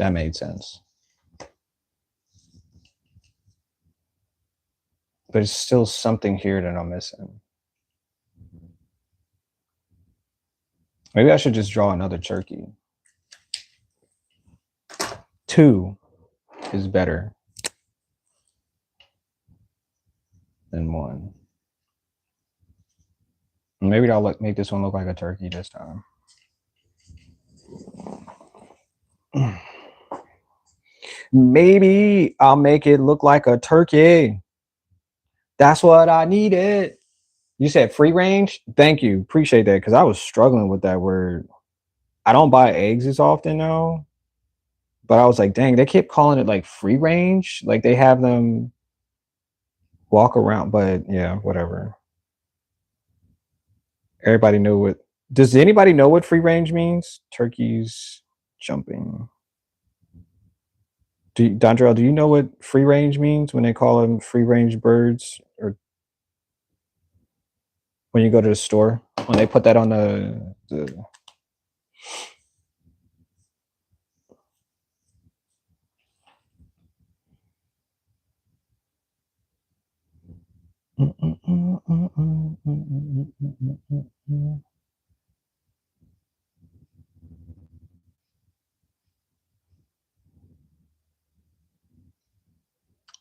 S1: That made sense. But it's still something here that I'm missing. Maybe I should just draw another turkey. 2 is better than 1. Maybe I'll make this one look like a turkey this time. Maybe I'll make it look like a turkey. That's what I needed. You said free range? Thank you. Appreciate that because I was struggling with that word. I don't buy eggs as often now, but I was like, dang, they kept calling it like free range. Like they have them walk around, but yeah, whatever. Everybody know what. Does anybody know what free range means? Turkeys jumping. Dondrell, do you know what free range means when they call them free range birds, or when you go to the store when they put that on the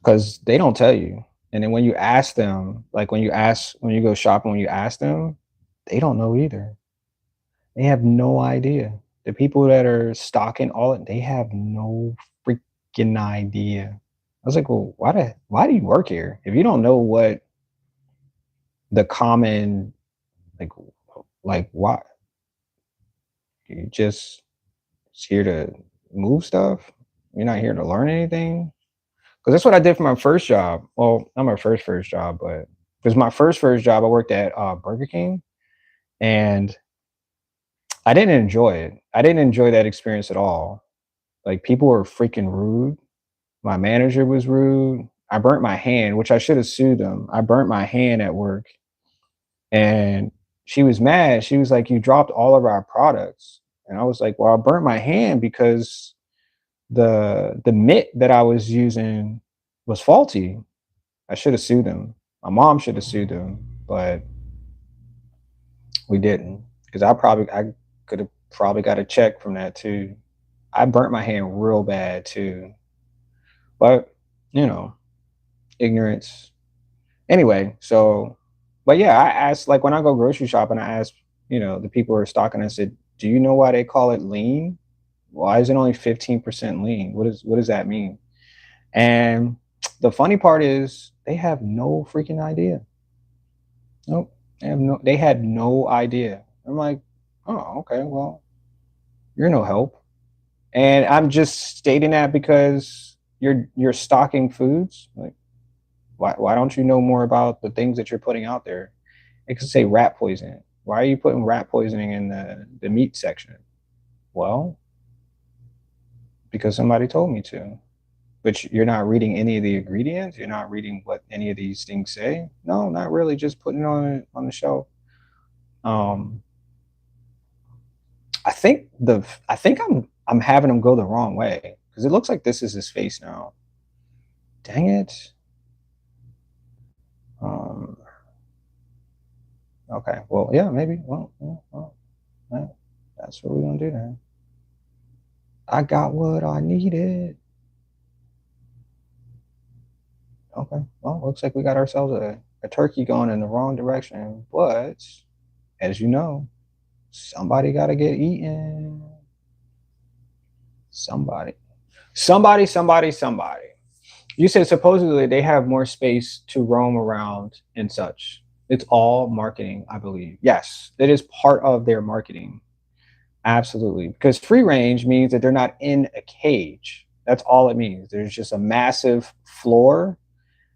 S1: because they don't tell you. And then when you ask them, like when you go shopping, when you ask them, they don't know either. They have no idea. The people that are stocking all it, they have no freaking idea. I was like, well, why do you work here if you don't know what the common like why you just here to move stuff? You're not here to learn anything. Because that's what I did for my first job. Well, not my first job, but because my first job, I worked at Burger King, and I didn't enjoy it. I didn't enjoy that experience at all. Like people were freaking rude. My manager was rude. I burnt my hand, which I should have sued them. I burnt my hand at work, and she was mad. She was like, "You dropped all of our products," and I was like, "Well, I burnt my hand because the mitt that I was using was faulty." I should have sued him. My mom should have sued him, but we didn't because I could have probably got a check from that too. I burnt my hand real bad too, but you know, ignorance. Anyway, so, but yeah, I asked like when I go grocery shopping, I ask the people who are stocking. I said, "Do you know why they call it lean? Why is it only 15% lean? What does that mean?" And the funny part is they have no freaking idea. Nope. They had no idea. I'm like, oh, okay, well, you're no help. And I'm just stating that because you're stocking foods. Like, why don't you know more about the things that you're putting out there? It could say rat poisoning. Why are you putting rat poisoning in the meat section? Well, because somebody told me to. But you're not reading any of the ingredients. You're not reading what any of these things say. No, not really. Just putting it on the shelf. Um, I think I'm having him go the wrong way because it looks like this is his face now. Dang it. Um, okay. Well, yeah, maybe. Well, that's what we're gonna do then. I got what I needed. Okay. Well, looks like we got ourselves a turkey going in the wrong direction, but as you know, somebody got to get eaten. Somebody. Somebody. You said supposedly they have more space to roam around and such. It's all marketing, I believe. Yes, it is part of their marketing. Absolutely. Because free range means that they're not in a cage. That's all it means. There's just a massive floor.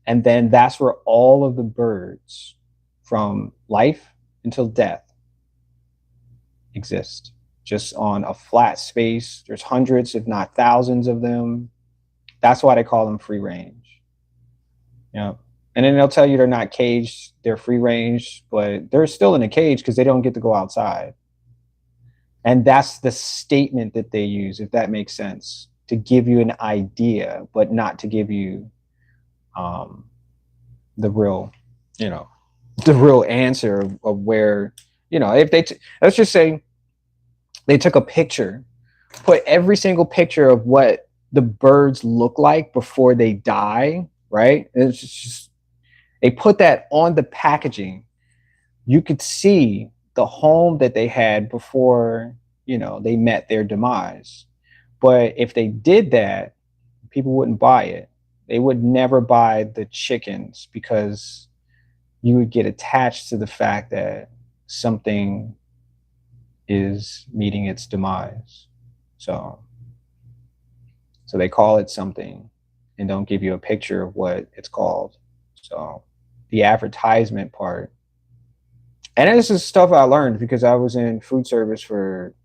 S1: And then that's where all of the birds from life until death exist. Just on a flat space. There's hundreds, if not thousands of them. That's why they call them free range. Yeah. And then they'll tell you they're not caged, they're free range, but they're still in a cage because they don't get to go outside. And that's the statement that they use, if that makes sense. to give you an idea, but not to give you um, the real, you know, the real answer of where, if let's just say they took a picture, put every single picture of what the birds look like before they die, right? And it's just they put that on the packaging. You could see the home that they had before, they met their demise. But if they did that, people wouldn't buy it. They would never buy the chickens because you would get attached to the fact that something is meeting its demise. So they call it something and don't give you a picture of what it's called. So the advertisement part. And this is stuff I learned because I was in food service for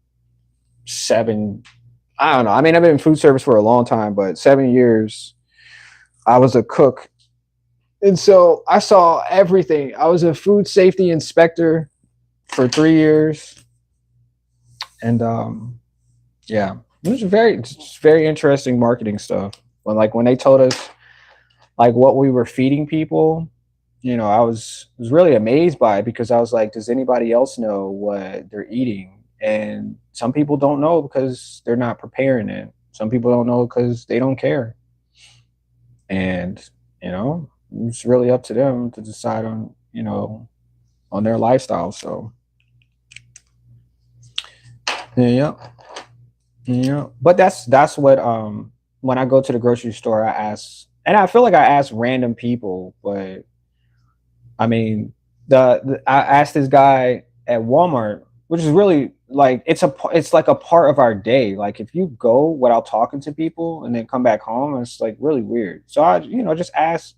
S1: I don't know. I mean, I've been in food service for a long time, but 7 years I was a cook. And so I saw everything. I was a food safety inspector for 3 years. And yeah, it was very interesting marketing stuff. When they told us like what we were feeding people, I was really amazed by it because I was like, does anybody else know what they're eating? And some people don't know because they're not preparing it. Some people don't know because they don't care. And, it's really up to them to decide on, on their lifestyle. So, yeah. Yeah. But that's what, when I go to the grocery store, I ask, and I feel like I ask random people, but I mean, I asked this guy at Walmart, which is really like it's like a part of our day. Like if you go without talking to people and then come back home, it's like really weird. So I, just ask,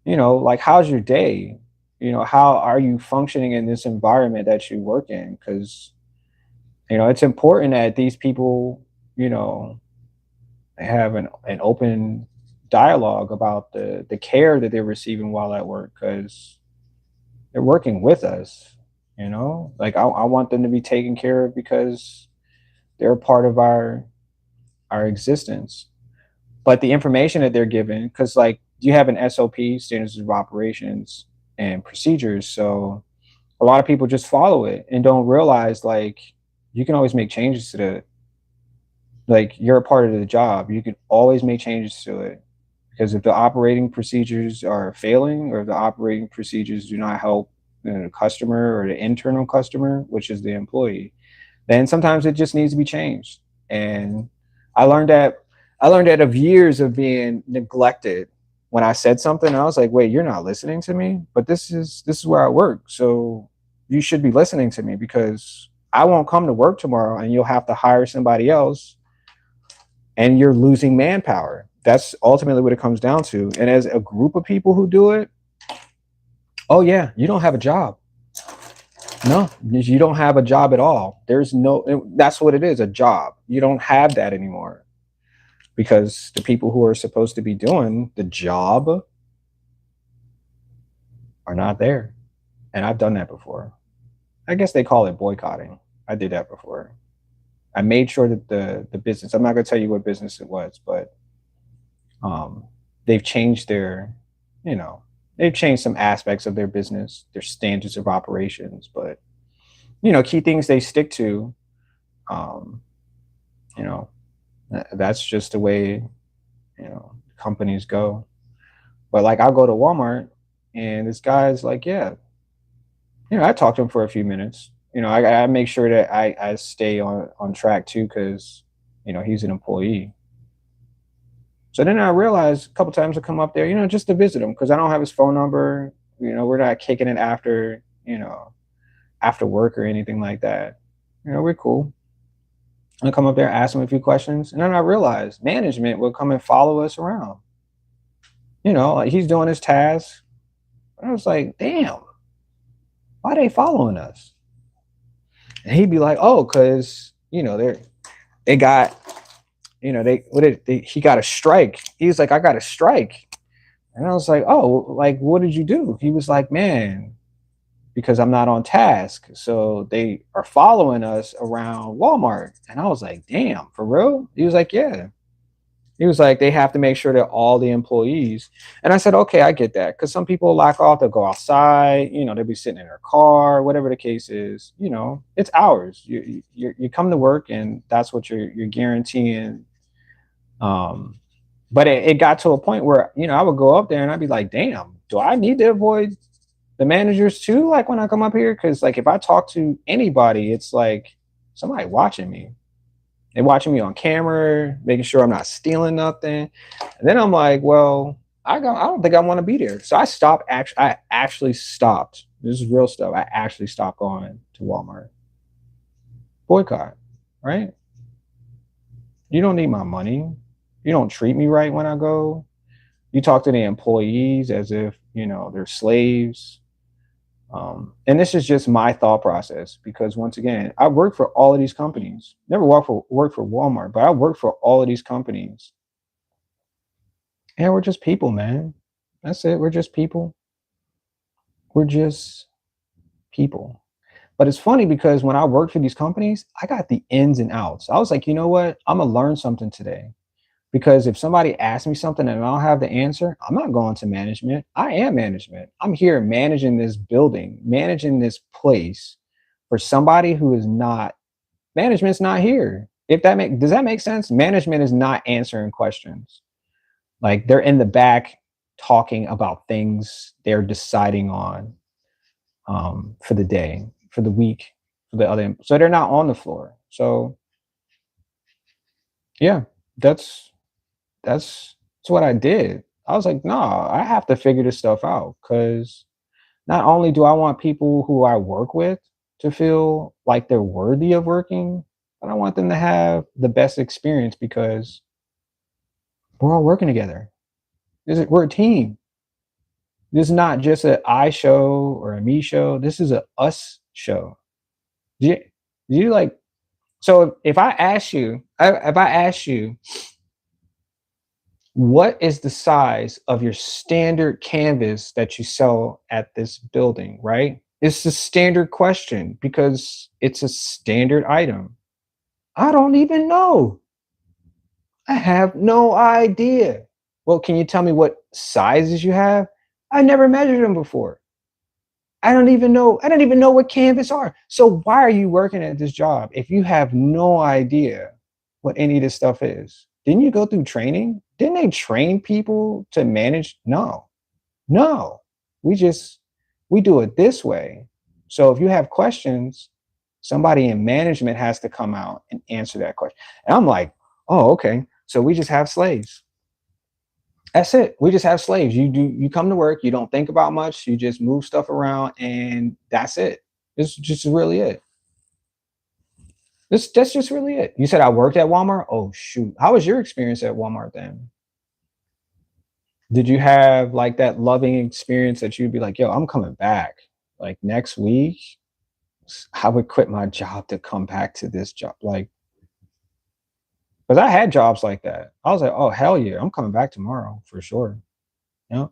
S1: like how's your day? How are you functioning in this environment that you work in? Because it's important that these people, have an open dialogue about the care that they're receiving while at work because they're working with us, like I want them to be taken care of because they're a part of our existence. But the information that they're given, because like you have an SOP, standards of operations and procedures, so a lot of people just follow it and don't realize like you can always make changes to the like you're a part of the job. You can always make changes to it. Because if the operating procedures are failing or if the operating procedures do not help the customer or the internal customer, which is the employee, then sometimes it just needs to be changed. And I learned that of years of being neglected when I said something. I was like, wait, you're not listening to me, but this is where I work. So you should be listening to me because I won't come to work tomorrow and you'll have to hire somebody else and you're losing manpower. That's ultimately what it comes down to. And as a group of people who do it, oh yeah, you don't have a job. No, you don't have a job at all. That's what it is, a job. You don't have that anymore because the people who are supposed to be doing the job are not there. And I've done that before. I guess they call it boycotting. I did that before. I made sure that the business, I'm not going to tell you what business it was, but they've changed they've changed some aspects of their business, their standards of operations, but key things they stick to, that's just the way, companies go. But like I'll go to Walmart and this guy's like, yeah, I talked to him for a few minutes. I make sure that I stay on track too, because, he's an employee. So then I realized a couple times I come up there, just to visit him because I don't have his phone number. We're not kicking it after work or anything like that. We're cool. I come up there, ask him a few questions, and then I realized management would come and follow us around. Like he's doing his task. I was like, damn, why are they following us? And he'd be like, oh, because they got he got a strike. He was like, I got a strike. And I was like, oh, like, what did you do? He was like, man, because I'm not on task. So they are following us around Walmart. And I was like, damn, for real? He was like, yeah. He was like, they have to make sure that all the employees. And I said, okay, I get that. Because some people lack off, they'll go outside, they'll be sitting in their car, whatever the case is, it's hours. You come to work and that's what you're guaranteeing. But it got to a point where, I would go up there and I'd be like, damn, do I need to avoid the managers too? Like when I come up here? Because like if I talk to anybody, it's like somebody watching me. They're watching me on camera, making sure I'm not stealing nothing. And then I'm like, well, I don't think I want to be there. So I stopped. I actually stopped. This is real stuff. I actually stopped going to Walmart. Boycott, right? You don't need my money. You don't treat me right when I go. You talk to the employees as if, they're slaves. And this is just my thought process because once again, I work for all of these companies. Never worked for Walmart, but I work for all of these companies. And we're just people, man. That's it. We're just people. We're just people. But it's funny because when I worked for these companies, I got the ins and outs. I was like, you know what? I'm gonna learn something today. Because if somebody asks me something and I don't have the answer, I'm not going to management. I am management. I'm here managing this building, managing this place for somebody who is not, management's not here. Does that make sense? Management is not answering questions. Like they're in the back talking about things they're deciding on for the day, for the week, for the other. So they're not on the floor. So yeah, that's that's what I did. I was like, no, I have to figure this stuff out because not only do I want people who I work with to feel like they're worthy of working, but I want them to have the best experience because we're all working together. We're a team. This is not just an I show or a me show. This is a us show. Do you like? So if I ask you, what is the size of your standard canvas that you sell at this building, right? It's a standard question because it's a standard item. I don't even know. I have no idea. Well, can you tell me what sizes you have? I never measured them before. I don't even know. I don't even know what canvas are. So why are you working at this job if you have no idea what any of this stuff is? Didn't you go through training? Didn't they train people to manage? No, no. We do it this way. So if you have questions, somebody in management has to come out and answer that question. And I'm like, oh, okay. So we just have slaves. That's it. We just have slaves. You come to work, you don't think about much, you just move stuff around, and that's it. This is just really it. That's just really it. You said I worked at Walmart? Oh shoot. How was your experience at Walmart then? Did you have like that loving experience that you'd be like, yo, I'm coming back like next week? I would quit my job to come back to this job. Like, because I had jobs like that. I was like, oh hell yeah, I'm coming back tomorrow for sure. Yeah.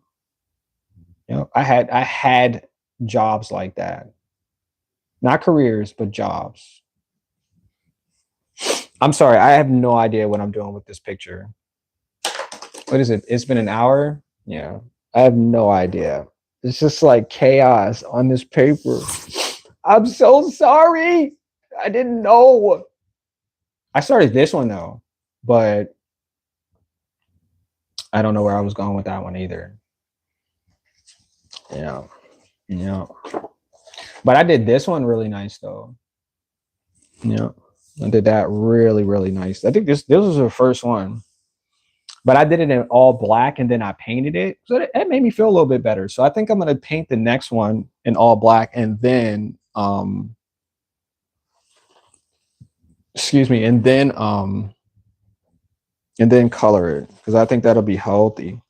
S1: I had jobs like that. Not careers, but jobs. I'm sorry, I have no idea what I'm doing with this picture. What is it? It's been an hour? Yeah. I have no idea. It's just like chaos on this paper. I'm so sorry. I didn't know. I started this one though, but I don't know where I was going with that one either. Yeah. Yeah. But I did this one really nice though. Yeah. I did that really, really nice. I think this was the first one. But I did it in all black and then I painted it. So it made me feel a little bit better. So I think I'm gonna paint the next one in all black and then excuse me, and then color it because I think that'll be healthy.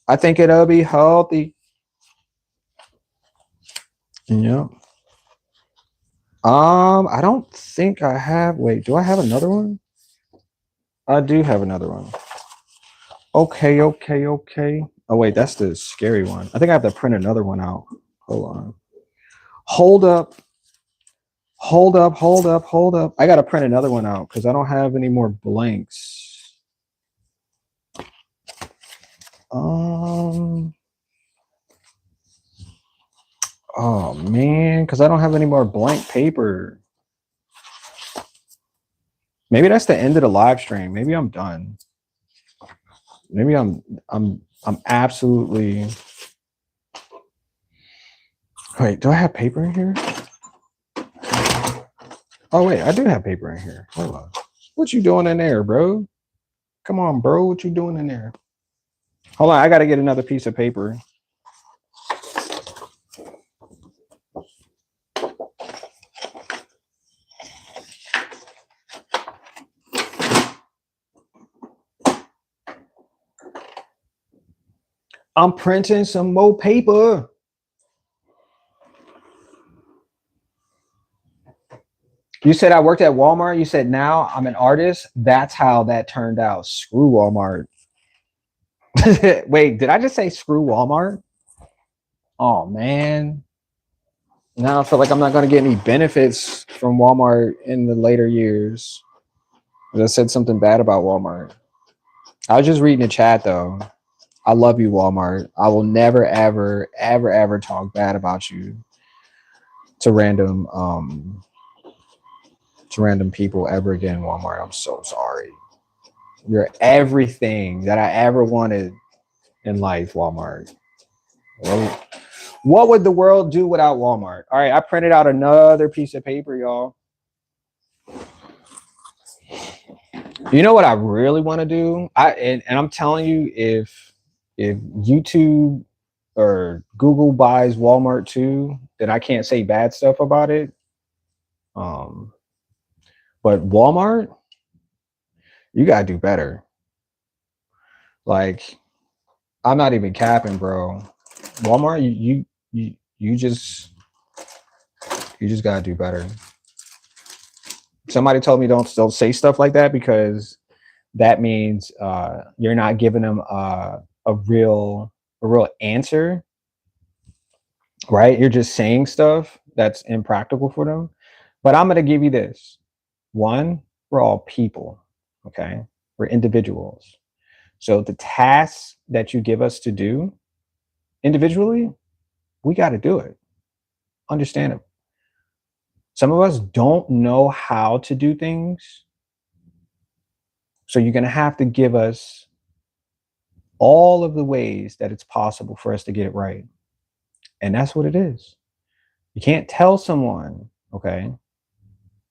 S1: I think it'll be healthy. Yeah. I don't think I have. Wait, do I have another one? I do have another one. Okay, okay, okay. Oh wait, that's the scary one. I think I have to print another one out. Hold on. Hold up. Hold up, hold up, hold up. I gotta print another one out because I don't have any more blanks. Oh man, because I don't have any more blank paper. Maybe that's the end of the live stream. Maybe I'm done. Maybe I'm absolutely. Wait, do I have paper in here? Oh wait, I do have paper in here. Hold on. What you doing in there, bro? Come on, bro. What you doing in there? Hold on, I gotta get another piece of paper. I'm printing some more paper. You said I worked at Walmart. You said now I'm an artist. That's how that turned out. Screw Walmart. Wait, did I just say screw Walmart? Oh man. Now I feel like I'm not going to get any benefits from Walmart in the later years. I said something bad about Walmart. I was just reading the chat though. I love you, Walmart. I will never, ever, ever, ever talk bad about you to random people ever again, Walmart. I'm so sorry. You're everything that I ever wanted in life, Walmart. Well, what would the world do without Walmart? All right, I printed out another piece of paper, y'all. You know what I really want to do? And I'm telling you, if YouTube or Google buys Walmart too, then I can't say bad stuff about it. But Walmart, you gotta do better. Like, I'm not even capping, bro. Walmart, you just gotta do better. Somebody told me don't say stuff like that because that means you're not giving them a real answer, right? You're just saying stuff that's impractical for them. But I'm gonna give you this. One, we're all people, okay? We're individuals. So the tasks that you give us to do individually, we got to do it. Understand it. Some of us don't know how to do things. So you're going to have to give us all of the ways that it's possible for us to get it right. And that's what it is. You can't tell someone, okay,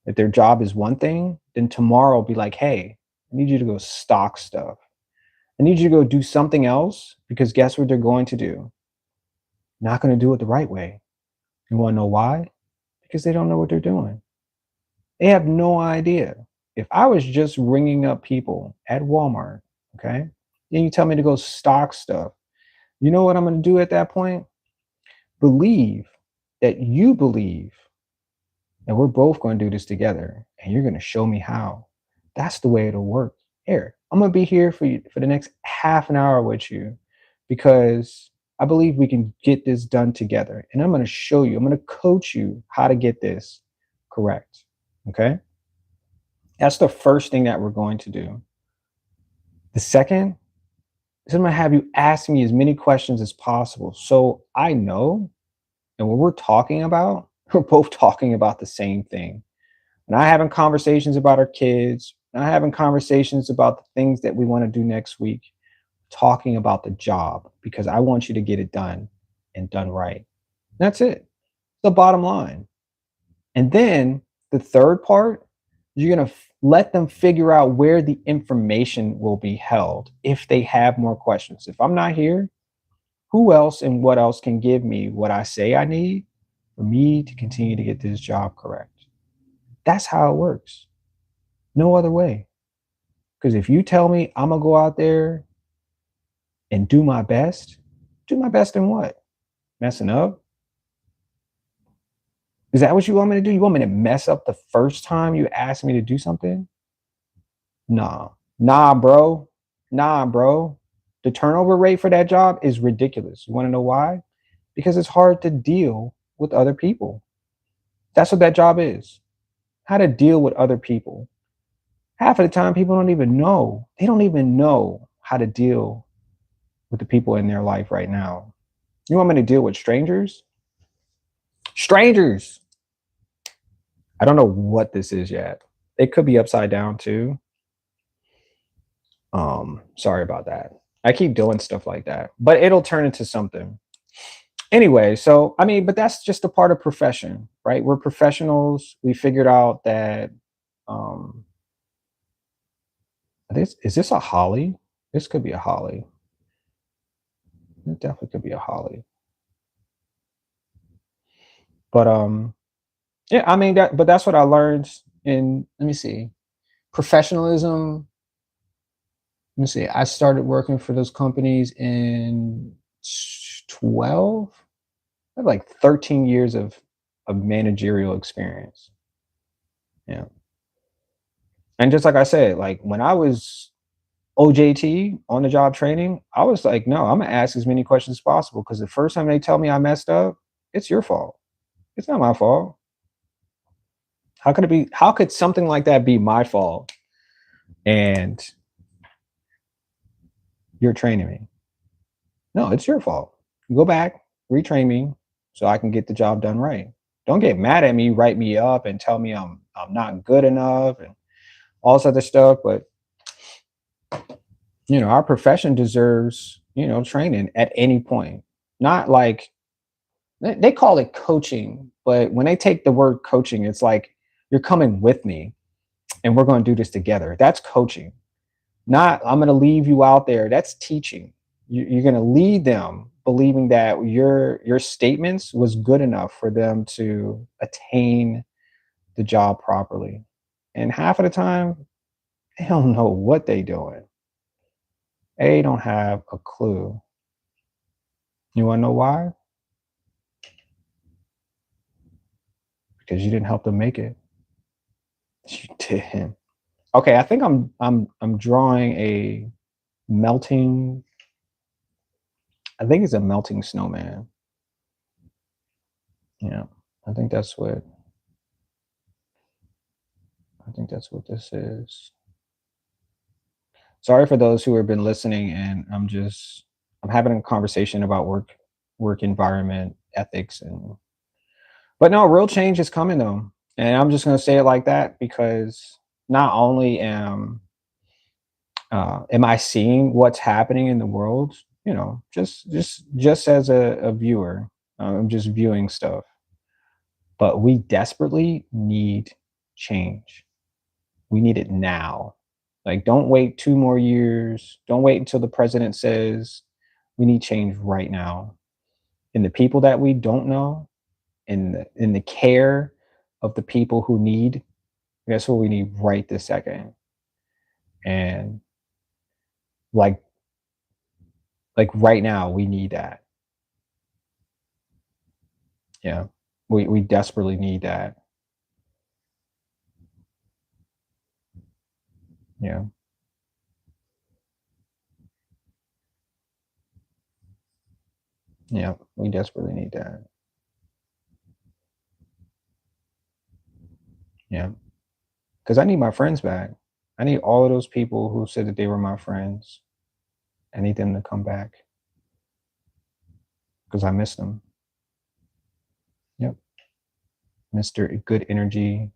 S1: that their job is one thing, then tomorrow be like, hey, I need you to go stock stuff. I need you to go do something else because guess what they're going to do? Not going to do it the right way. You want to know why? Because they don't know what they're doing. They have no idea. If I was just ringing up people at Walmart, okay, and you tell me to go stock stuff, you know what I'm going to do at that point? Believe that you believe that we're both going to do this together and you're going to show me how. That's the way it'll work. Here, I'm going to be here for you for the next half an hour with you because I believe we can get this done together. And I'm going to show you, I'm going to coach you how to get this correct. Okay. That's the first thing that we're going to do. The second is I'm going to have you ask me as many questions as possible. So I know, and what we're talking about, we're both talking about the same thing. We're not having conversations about our kids, not having conversations about the things that we want to do next week, talking about the job because I want you to get it done and done right. That's it. The bottom line. And then the third part, you're going to let them figure out where the information will be held if they have more questions. If I'm not here, who else and what else can give me what I say I need for me to continue to get this job correct? That's how it works. No other way. Because if you tell me I'm going to go out there and do my best in what? Messing up? Is that what you want me to do? You want me to mess up the first time you ask me to do something? Nah, bro. The turnover rate for that job is ridiculous. You want to know why? Because it's hard to deal with other people. That's what that job is. How to deal with other people. Half of the time, people don't even know. They don't even know how to deal with the people in their life right now. You want me to deal with strangers? Strangers. I don't know what this is yet. It could be upside down too. Sorry about that. I keep doing stuff like that, but it'll turn into something. Anyway, so I mean, but that's just a part of profession, right? We're professionals. We figured out that um is this a holly? This could be a holly. It definitely could be a holly. But yeah, I mean that's what I learned in, let me see, professionalism. Let me see. I started working for those companies in 12. I have like 13 years of managerial experience. Yeah. And just like I said, like when I was OJT, on the job training, I was like, no, I'm gonna ask as many questions as possible because the first time they tell me I messed up, it's your fault. It's not my fault. How could it be? How could something like that be my fault? And you're training me. No, it's your fault. Go back, retrain me so I can get the job done right. Don't get mad at me, write me up and tell me I'm not good enough and all this other stuff. But our profession deserves, training at any point. Not like they call it coaching, but when they take the word coaching, it's like you're coming with me and we're going to do this together. That's coaching. Not I'm going to leave you out there. That's teaching. You're going to lead them believing that your statements was good enough for them to attain the job properly. And half of the time, they don't know what they doing. They don't have a clue. You want to know why? Because you didn't help them make it. You didn't. Okay, I think I'm drawing a melting. I think it's a melting snowman. Yeah, I think that's what I think that's what this is. Sorry for those who have been listening, and I'm having a conversation about work environment, ethics, and but no, real change is coming though, and I'm just gonna say it like that because not only am I seeing what's happening in the world, just as a viewer, I'm just viewing stuff, but we desperately need change. We need it now. Like, don't wait 2 more years. Don't wait until the president says we need change right now. And the people that we don't know, in the care of the people who need, that's what we need right this second. And like like right now, we need that. Yeah, we desperately need that. Yeah, yeah, we desperately need that. Yeah, because I need my friends back. I need all of those people who said that they were my friends. I need them to come back because I miss them. Yep, miss their good energy.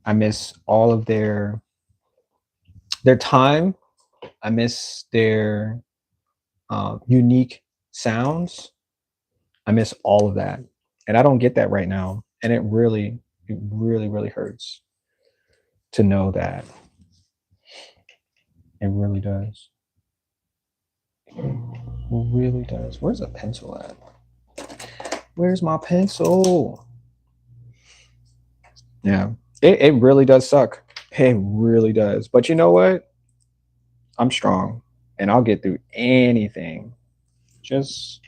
S1: I miss all of their time. I miss their unique sounds. I miss all of that, and I don't get that right now. And it really hurts to know that. It really does. It really does. Where's a pencil at? Where's my pencil? Yeah, it really does suck. It really does. But you know what? I'm strong, and I'll get through anything. Just,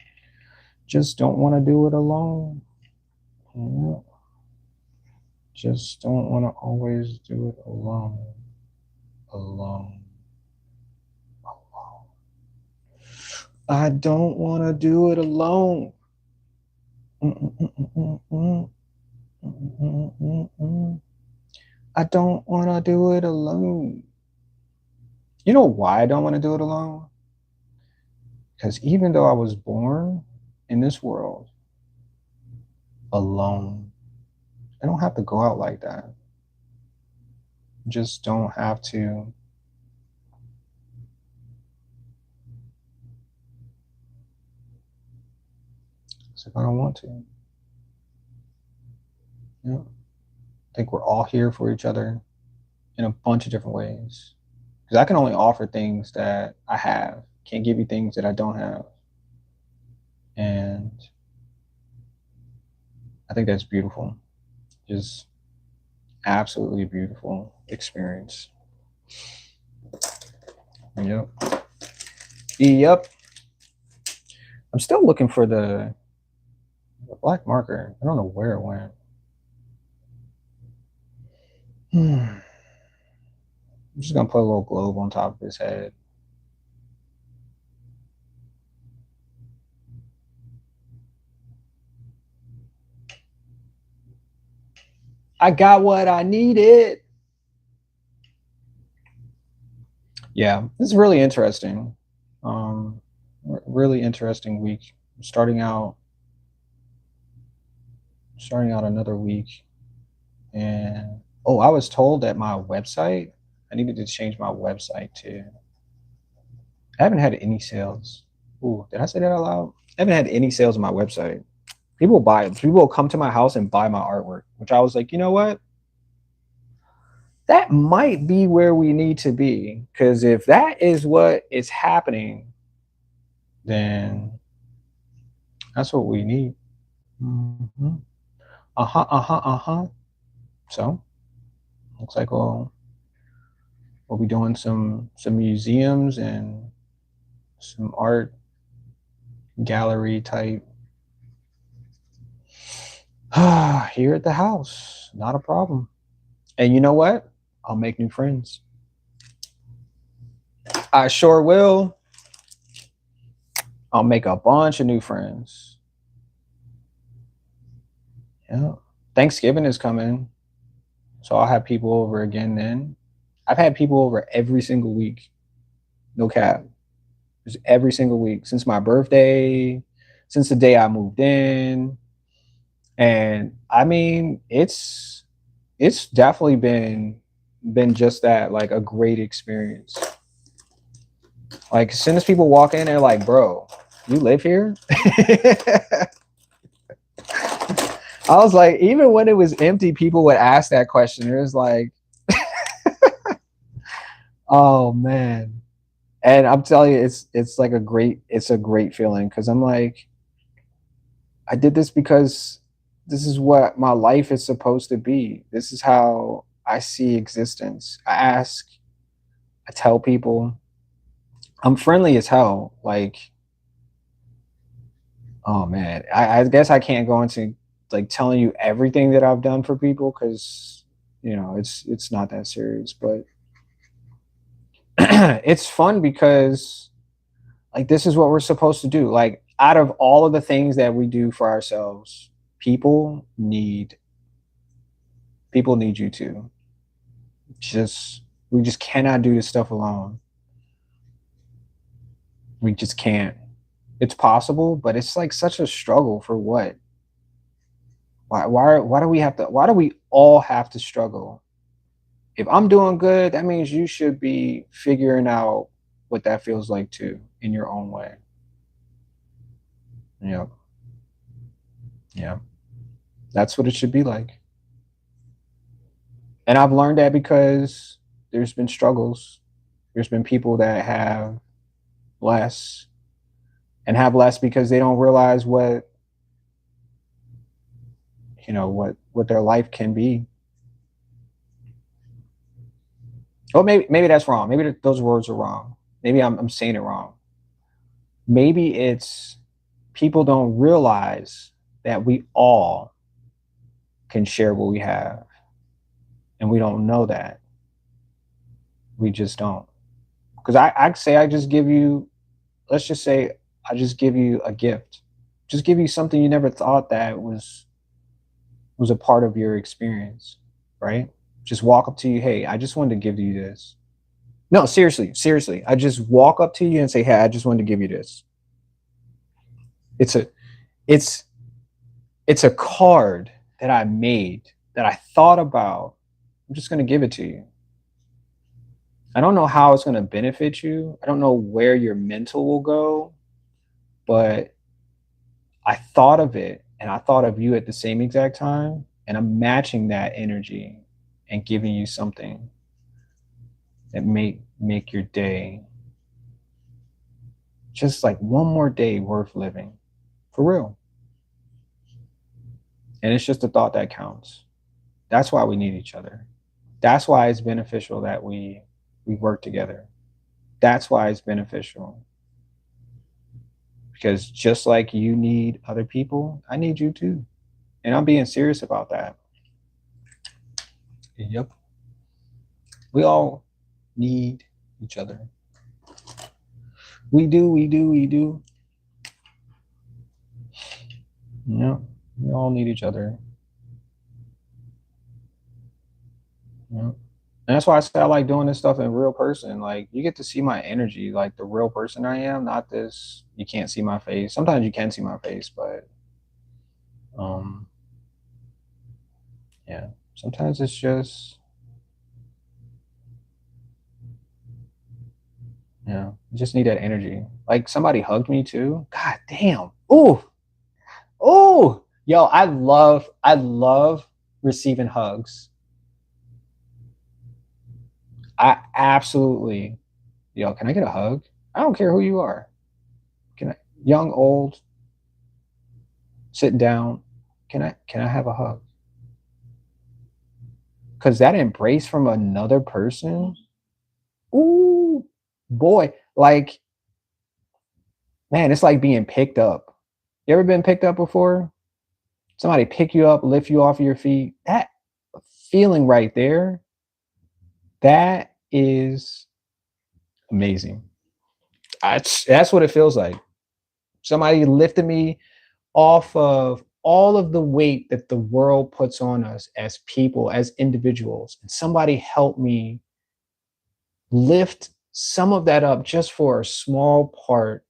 S1: just don't want to do it alone. Yeah. Just don't want to always do it alone. Alone. Alone. I don't want to do it alone. Mm-mm-mm-mm-mm. Mm-mm-mm-mm. I don't want to do it alone. You know why I don't want to do it alone? Because even though I was born in this world alone, I don't have to go out like that. Just don't have to. So if I don't want to. Yeah. I think we're all here for each other in a bunch of different ways. Because I can only offer things that I have. Can't give you things that I don't have. And I think that's beautiful. Just absolutely beautiful experience. Yep. Yep. I'm still looking for the black marker. I don't know where it went. I'm just gonna put a little globe on top of his head. I got what I needed. Yeah, this is really interesting. Really interesting week. Starting out another week, and oh, I was told that my website. I needed to change my website too. I haven't had any sales. Ooh, did I say that out loud? I haven't had any sales on my website. People buy it. People will come to my house and buy my artwork, which I was like, you know what? That might be where we need to be. Because if that is what is happening, then that's what we need. Mm-hmm. So looks like we'll be doing some museums and some art gallery type here at the house. Not a problem. And you know what? I'll make new friends. I sure will. I'll make a bunch of new friends. Yeah. Thanksgiving is coming. So I'll have people over again then. I've had people over every single week. No cap. Just every single week since my birthday, since the day I moved in. And I mean, it's definitely been just that, like a great experience. Like as soon as people walk in, they're like, bro, you live here? I was like, even when it was empty, people would ask that question. It was like, oh man. And I'm telling you, it's like a great feeling because I'm like, I did this because this is what my life is supposed to be. This is how I see existence. I ask, I tell people, I'm friendly as hell. Like, oh man, I guess I can't go into like telling you everything that I've done for people because it's not that serious, but it's fun because like this is what we're supposed to do. Like out of all of the things that we do for ourselves, people need you to. We just cannot do this stuff alone. We just can't. It's possible, but it's like such a struggle for what? Why do we have to? Why do we all have to struggle? If I'm doing good, that means you should be figuring out what that feels like too in your own way. Yeah. Yeah. That's what it should be like. And I've learned that because there's been struggles. There's been people that have less and have less because they don't realize what their life can be. Oh, maybe that's wrong. Maybe those words are wrong. Maybe I'm saying it wrong. Maybe it's people don't realize that we all can share what we have, and we don't know that. We just don't. Because I say I just give you, let's just say I just give you a gift, just give you something you never thought that was a part of your experience, right? Just walk up to you, hey, I just wanted to give you this. No, seriously. I just walk up to you and say, hey, I just wanted to give you this. It's a it's it's a card that I made that I thought about. I'm just gonna give it to you. I don't know how it's gonna benefit you. I don't know where your mental will go, but I thought of it and I thought of you at the same exact time, and I'm matching that energy and giving you something that make your day just like one more day worth living. For real. And it's just a thought that counts. That's why we need each other. That's why it's beneficial that we work together. That's why it's beneficial. Because just like you need other people, I need you too. And I'm being serious about that. Yep. We all need each other. We do, we do, we do. Yeah. We all need each other. Yeah. And that's why I said I like doing this stuff in real person. Like you get to see my energy, like the real person I am, not this you can't see my face. Sometimes you can see my face, but um yeah. Sometimes it's just yeah, you just need that energy. Like somebody hugged me too. God damn. Ooh. Ooh. Yo, I love receiving hugs. I absolutely yo, can I get a hug? I don't care who you are. Can I young, old, sitting down? Can I have a hug? Cause that embrace from another person, ooh, boy, like man, it's like being picked up. You ever been picked up before? Somebody pick you up, lift you off of your feet. That feeling right there, that is amazing. That's what it feels like. Somebody lifted me off of all of the weight that the world puts on us as people, as individuals, and somebody helped me lift some of that up just for a small part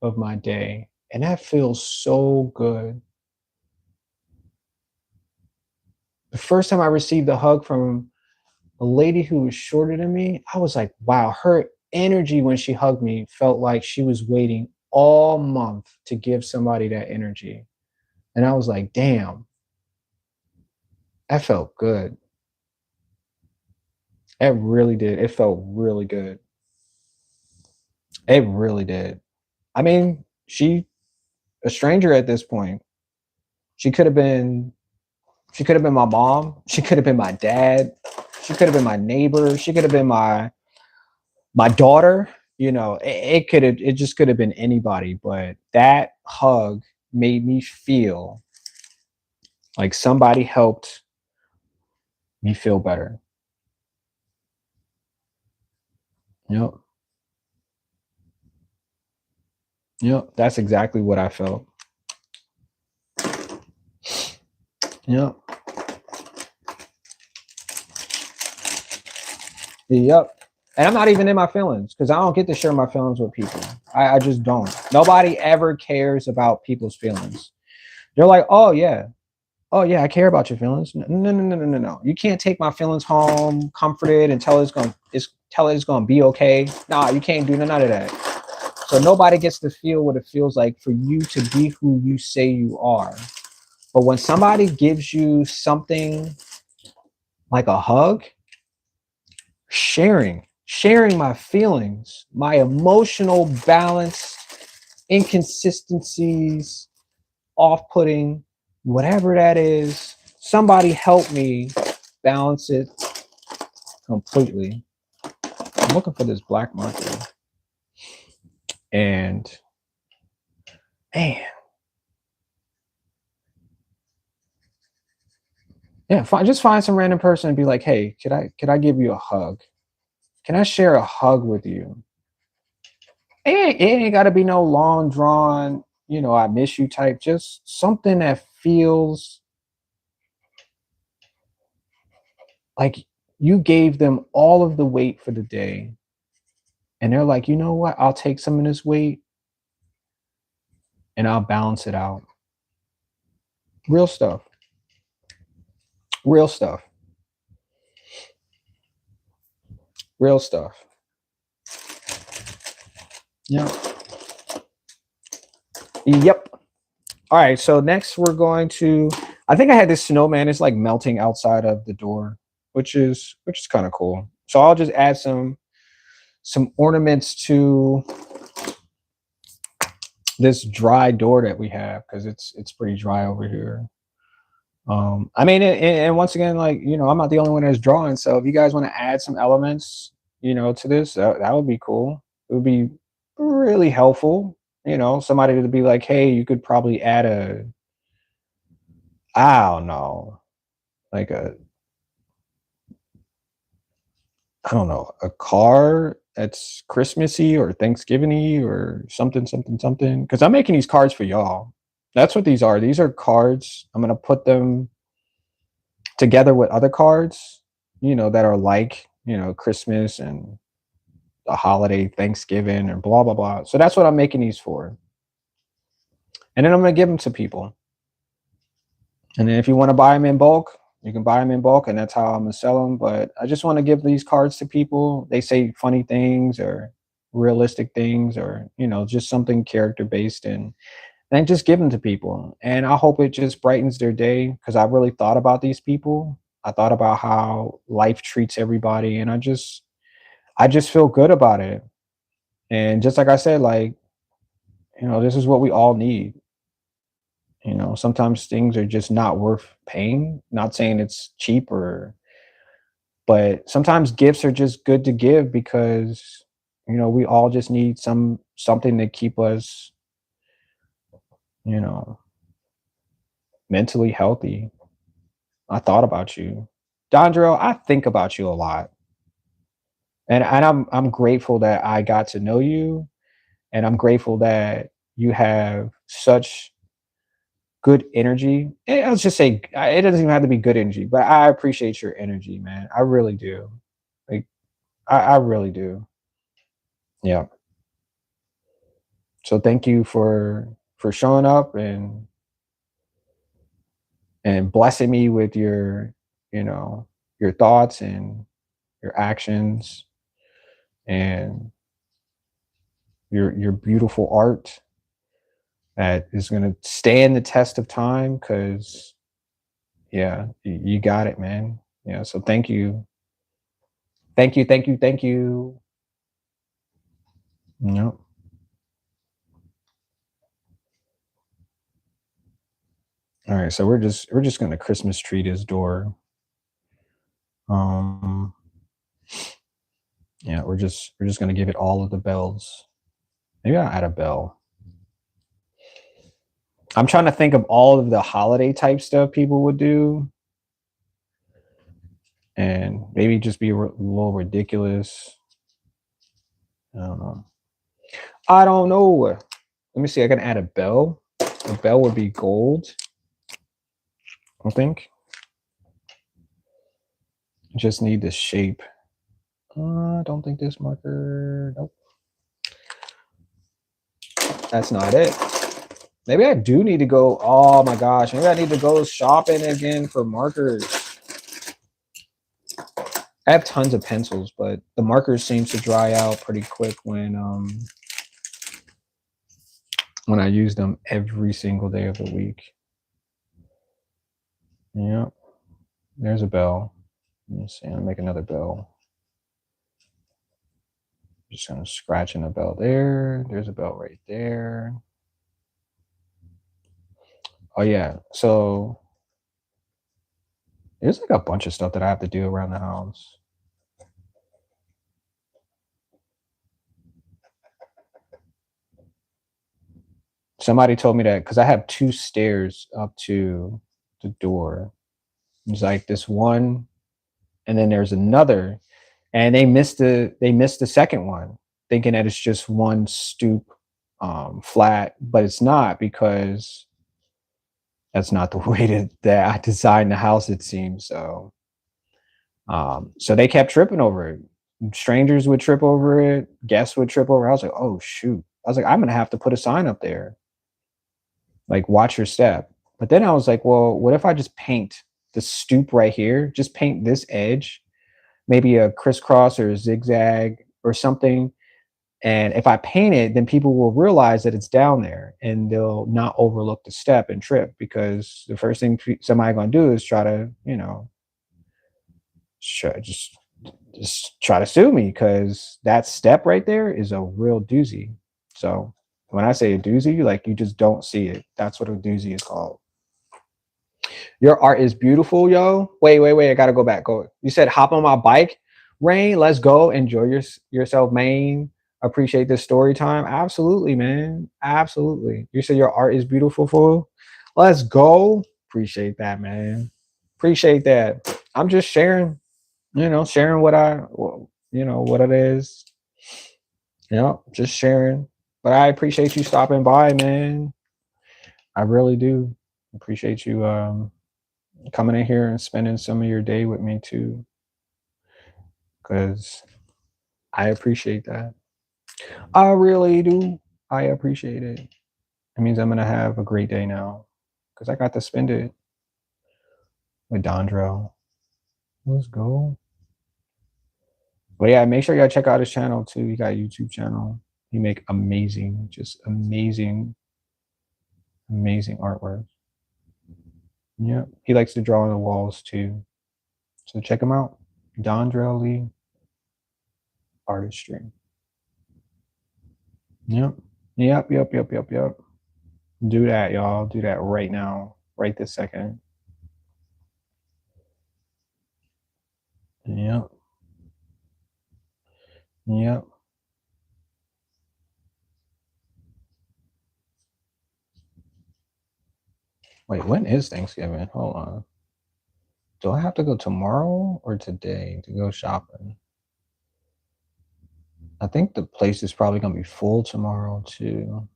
S1: of my day. And that feels so good. The first time I received a hug from a lady who was shorter than me, I was like, wow, her energy when she hugged me felt like she was waiting all month to give somebody that energy. And I was like, damn, that felt good. It really did. It felt really good. It really did. I mean, she a stranger at this point. She could have been she could have been my mom. She could have been my dad. She could have been my neighbor. She could have been my daughter. You know, it just could have been anybody. But that hug made me feel like somebody helped me feel better. Yep. Yep. That's exactly what I felt. Yep. Yep. And I'm not even in my feelings because I don't get to share my feelings with people. I just don't. Nobody ever cares about people's feelings. They're like, oh yeah, I care about your feelings. No, no, no, no, no, no, no. You can't take my feelings home, comfort it, and tell it it's gonna be okay. Nah, you can't do none of that. So nobody gets to feel what it feels like for you to be who you say you are. But when somebody gives you something like a hug, sharing my feelings, my emotional balance, inconsistencies, off-putting, whatever that is, somebody help me balance it completely. I'm looking for this black marker. And man, yeah, just find some random person and be like, hey, could I give you a hug? Can I share a hug with you? It ain't gotta be no long drawn, I miss you type, just something that feels like you gave them all of the weight for the day. And they're like, you know what? I'll take some of this weight and I'll balance it out. Real stuff. Real stuff. Real stuff. Yeah. Yep. All right. So next we're going to. I think I had this snowman. It's like melting outside of the door, which is kind of cool. So I'll just add some ornaments to this dry door that we have because it's pretty dry over here. I mean, and once again, like I'm not the only one that's drawing. So if you guys want to add some elements, to this, that would be cool. It would be really helpful. Somebody to be like, hey, you could probably add I don't know, like I don't know, a car that's Christmassy or Thanksgiving-y or something, something, something. Because I'm making these cards for y'all. That's what these are. These are cards. I'm gonna put them together with other cards, that are like, Christmas and a holiday, Thanksgiving, or blah blah blah. So that's what I'm making these for. And then I'm gonna give them to people. And then if you want to buy them in bulk, you can buy them in bulk, and that's how I'm gonna sell them. But I just want to give these cards to people. They say funny things or realistic things, or just something character based, and then just give them to people. And I hope it just brightens their day because I really thought about these people. I thought about how life treats everybody, and I just feel good about it. And just like I said, like this is what we all need. Sometimes things are just not worth paying. Not saying it's cheap but sometimes gifts are just good to give because we all just need something to keep us, you know, mentally healthy. I thought about you. Dondro, I think about you a lot. And I'm grateful that I got to know you, and I'm grateful that you have such good energy. Let's just say it doesn't even have to be good energy, but I appreciate your energy, man. I really do. Like I really do. Yeah. So thank you for showing up and blessing me with you know, your thoughts and your actions and your beautiful art that is going to stand the test of time because yeah, you got it, man. Yeah, so thank you. Thank you, thank you, thank you. Yep. All right, so we're just gonna Christmas tree this door. Um, yeah, we're just gonna give it all of the bells. Maybe I'll add a bell. I'm trying to think of all of the holiday type stuff people would do, and maybe just be a little ridiculous. I don't know. I don't know. Let me see. I can add a bell. A bell would be gold. I think. Just need the shape. I don't think this marker. Nope. That's not it. Maybe I do need to go. Oh my gosh. Maybe I need to go shopping again for markers. I have tons of pencils, but the markers seem to dry out pretty quick when I use them every single day of the week. Yeah. There's a bell. Let me see. I'll make another bell. Just gonna scratch in a bell there. There's a bell right there. Oh yeah. So there's like a bunch of stuff that I have to do around the house. Somebody told me that because I have two stairs up to the door. There's like this one, and then there's another, and they missed the second one, thinking that it's just one stoop flat, but it's not because that's not the way that I designed the house, it seems. So they kept tripping over it. Strangers would trip over it, guests would trip over it. I was like, oh shoot. I was like, I'm gonna have to put a sign up there. Like, watch your step. But then I was like, well, what if I just paint the stoop right here? Just paint this edge, maybe a crisscross or a zigzag or something. And if I paint it, then people will realize that it's down there and they'll not overlook the step and trip, because the first thing somebody gonna do is try to, just try to sue me, because that step right there is a real doozy. So when I say a doozy, like, you just don't see it. That's what a doozy is called. Your art is beautiful, yo. Wait. I gotta go back. Go. You said hop on my bike, Rain. Let's go. Enjoy yourself, man. Appreciate this story time. Absolutely, man. Absolutely. You said your art is beautiful, fool. Let's go. Appreciate that, man. Appreciate that. I'm just sharing, sharing what it is. Just sharing. But I appreciate you stopping by, man. I really do appreciate you coming in here and spending some of your day with me too, because I appreciate that. I really do. I appreciate it. It means I'm gonna have a great day now, because I got to spend it with Dondrell. Let's go. But yeah, make sure y'all check out his channel too. He got a YouTube channel. He make amazing, just amazing, amazing artwork. Yeah, he likes to draw on the walls too. So check him out. Dondrell Lee Artistry. Yep. Yep. Do that, y'all. Do that right now. Right this second. Yep. Yep. Wait, when is Thanksgiving? Hold on. Do I have to go tomorrow or today to go shopping? I think the place is probably gonna be full tomorrow too.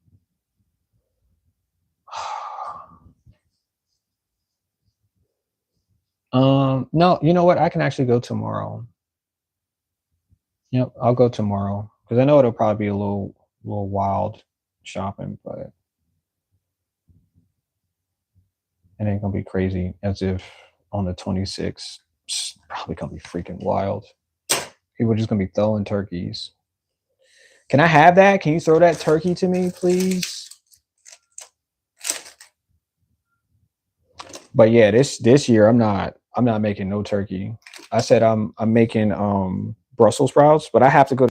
S1: No, you know what? I can actually go tomorrow. Yep, I'll go tomorrow, because I know it'll probably be a little wild shopping, but it ain't gonna be crazy as if on the 26th. It's probably gonna be freaking wild. People are just gonna be throwing turkeys. Can I have that? Can you throw that turkey to me, please? But yeah, this year I'm not making no turkey. I said I'm making Brussels sprouts, but I have to go